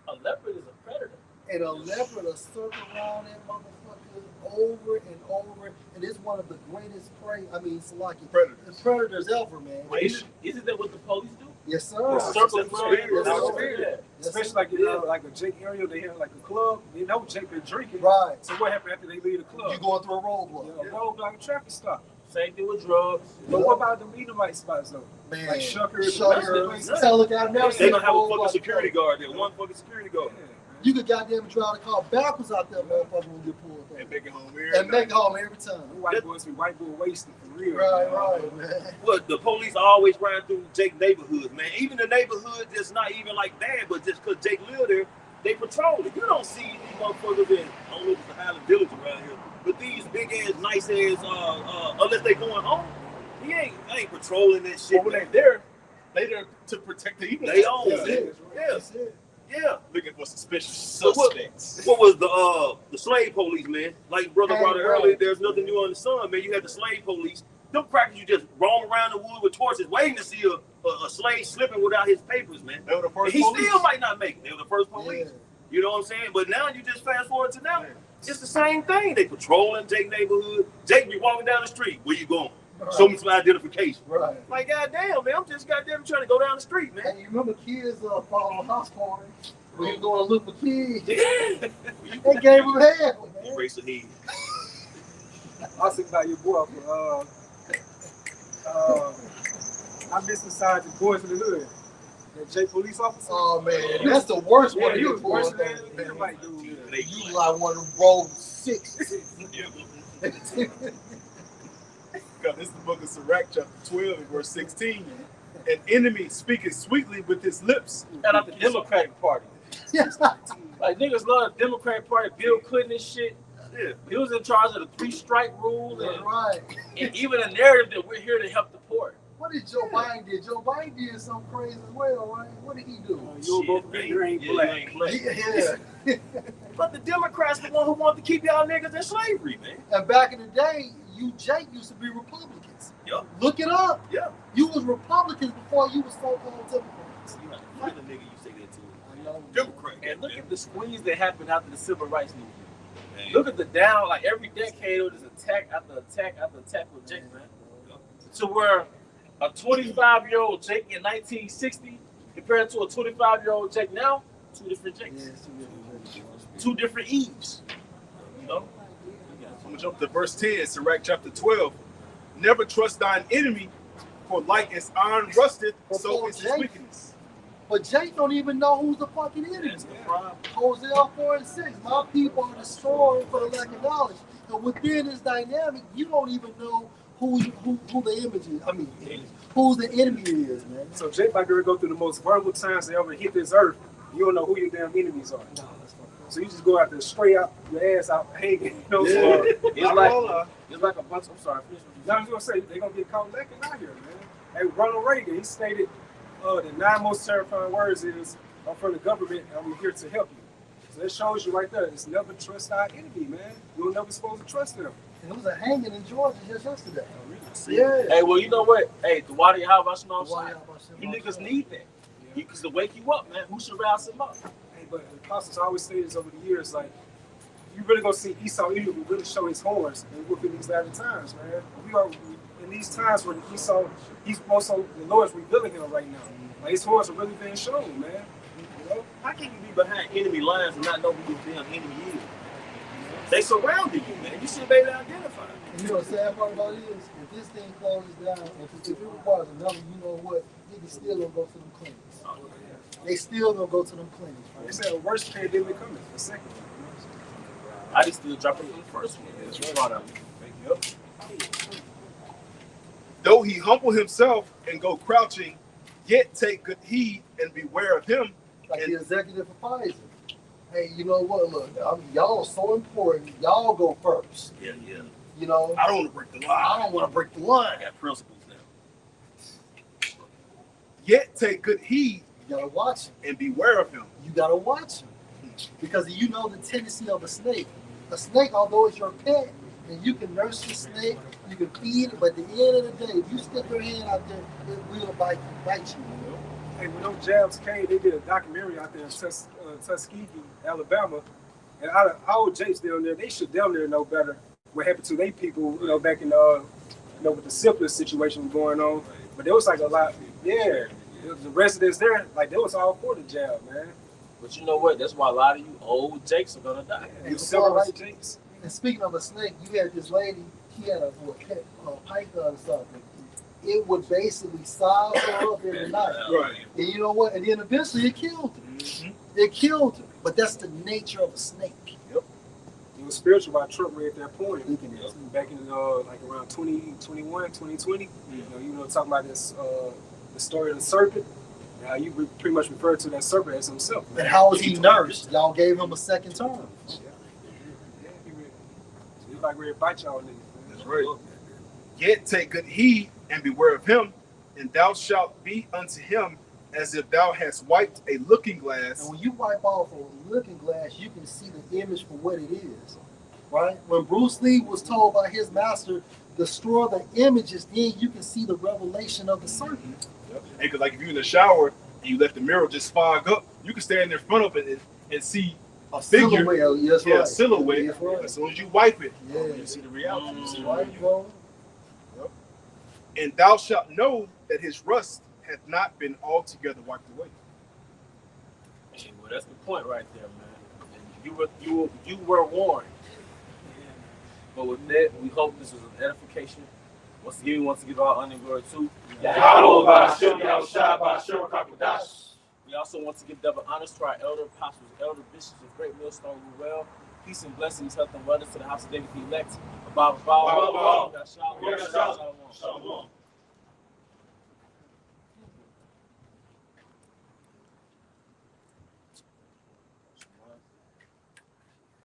a leopard is a predator. And a leopard will circle around that motherfucker over and over. And it's one of the greatest prey. I mean, it's like predators ever, man. Wait, isn't that what the police do? Yes, sir. Circle Yes, around. sir. Especially like in like a Jake area, they have like a club. They know Jake been drinking. Right. So what happened after they leave the club? You going through a roadblock. Yeah, a roadblock, a traffic stop. Same thing with drugs. But what about the Edomite spots though? Man, Like Shuckers. tell look out now. They don't have a fucking security guard there. One fucking security guard. You could goddamn drive the car backwards out there, motherfucker, when you pull it. And make it home here. And make it home every time. White boys be white boy wasted for real. Right, man. What the police always ride through Jake neighborhoods, man. Even the neighborhood that's not even like bad, but just because Jake live there, they patrol it. You don't see these motherfuckers in, I don't know if it's the Highland Village around here, but these big ass, nice ass, unless they going home, they ain't patrolling that shit. But when they're there to protect the evil. They own That's it. it. Yeah. That's it. Yeah. Looking for suspicious So suspects. what was the slave police, man? Like brother brought it Right. earlier, there's nothing new on the sun, man. You had the slave police. Them crackers, you just roam around the wood with torches, waiting to see a slave slipping without his papers, man. They were the And first he police. still might not make it. They were the first police. Yeah. You know what I'm saying? But now you just fast forward to now. It's the same thing. They patrolling Jake neighborhood. Jake be walking down the street. Where you going? Show me some identification. Right. Like, goddamn, man, I'm just goddamn trying to go down the street, man. And you remember kids following house party when you going to look for kids? Yeah. They gave them hell, man. Erase the head. I was thinking about your boy. I'm missing Sergeant Boys in the Hood. That J police officer. Oh man, that's the worst one. Yeah, he you was pulled, worse than man. that Edomite dude. Yeah. You like one of them road 6. God, this is the book of Sirach, chapter 12, and verse 16. An enemy speaking sweetly with his lips. And I'm the Democratic Party. Yes. Like niggas love the Democratic Party, Bill Clinton and shit. Yeah. He was in charge of the 3-strike rule That's and, right. and even a narrative that we're here to help the poor. What did Joe Biden do? Joe Biden did something crazy as well, right? What did he do? You both you ain't black. Yeah. But the Democrats the one who wanted to keep y'all niggas in slavery, man. And back in the day, Jake used to be Republicans. Yup. Look it up. Yeah. You was Republicans before you was so-called Democrats. You have to find a nigga you say that to. I know. Democrat. And look at the squeeze that happened after the civil rights movement. Man. Look at the down, like every decade, it was attack after attack after attack with Jake, man. To where a 25-year-old Jake in 1960 compared to a 25-year-old Jake now, two different Jakes. Yeah, it's too different. Two different Eves. You know? I'm going to jump to verse 10, Sirach, chapter 12. Never trust thine enemy, for like as iron rusted, so is his Jake. wickedness. But Jake don't even know who's the fucking enemy. That's the problem. Hosea 4:6. My people are destroyed for the lack of knowledge. And within this dynamic, you don't even know who the image is. I mean, who's the enemy is, man. So Jake about to go through the most vulnerable times they ever hit this earth. You don't know who your damn enemies are. No, that's fucking So you just go out there straight out your ass out hanging. You know, Yeah. It's like a bunch. I'm sorry. Finish what you I was gonna say they're gonna get caught lacking out here, man. Hey, Ronald Reagan, he stated the 9 most terrifying words is I'm from the government and I'm here to help you. So that shows you right there. It's never trust our enemy, man. You're never supposed to trust them. And it was a hanging in Georgia just yesterday. See? Yeah. Hey, well, you know what? Hey, the water you have, you know what Why I'm y'all saying? about to You say niggas about need that. Because to wake you up, man, who should rouse him up? Hey, but the apostles always say this over the years, like, you really gonna see Esau Edom really show his horns and within these latter times, man. We are in these times where Esau, he's also the Lord's revealing him right now. Like his horns are really being shown, man. You know? How can you be behind enemy lines and not know who your damn enemy is? They surrounded you, man. You should be able to identify. And you know the sad part about it is, if this thing closes down, if it requires another, you know what, niggas still gonna go to them clinics. They still gonna go to them clinics. They said a worse pandemic coming, the second one. I just still dropping from the first one. That's right. Yep. Though he humble himself and go crouching, yet take good heed and beware of him. Like And- the executive for Pfizer. Hey, you know what? Look, y'all are so important. Y'all go first. Yeah. You know, I don't want to break the I law. don't want to break the I line. got principles now. Yet take good heed You gotta watch him. and beware of him. You gotta watch him because you know the tendency of a snake. A snake, although it's your pet, and you can nurse the snake, you can feed it, but at the end of the day, if you stick your hand out there, it will bite you. Hey, when those jabs came, they did a documentary out there in Tuskegee, Alabama. And out of all Japes down there, they should down there know better what happened to their people, back in with the syphilis situation going on. But there was like a lot, the residents there, like they was all for the jab, man. But you know what? That's why a lot of you old Jakes are gonna die. And Civil before, rights Japes. and speaking of a snake, you had this lady. She had a python or something. It would basically size her up every night. Right. And you know what? And then eventually it killed her. Mm-hmm. It killed her. But that's the nature of a snake. It was spiritual by Trump right at that point. Yep. Back in like around 2021, 2020. Talking about this the story of the serpent. You pretty much referred to that serpent as himself. And how was he nourished? Y'all gave him a second term. He's like ready to bite y'all niggas. That's right. Yet take good heed and beware of him, and thou shalt be unto him as if thou hast wiped a looking glass. And when you wipe off a looking glass, you can see the image for what it is. Right? When Bruce Lee was told by his master, destroy the images, then you can see the revelation of the serpent. Yep. And because like if you're in the shower and you let the mirror just fog up, you can stand in front of it and see a figure. Silhouette, yes, right. A silhouette. Yes, right. As soon as you wipe it, Yeah. you see the reality. You see the Right, bro? Yep. And thou shalt know that his rust hath not been altogether wiped away. Well, that's the point right there, man. And you were warned. But with that, we hope this was an edification. Once again, we want to give our honor and glory to We also want to give double honors to our elder apostles, elder bishops of Great Millstone Ruel. Peace and blessings, health and wellness to the house of David the elect. Above all. Shalom.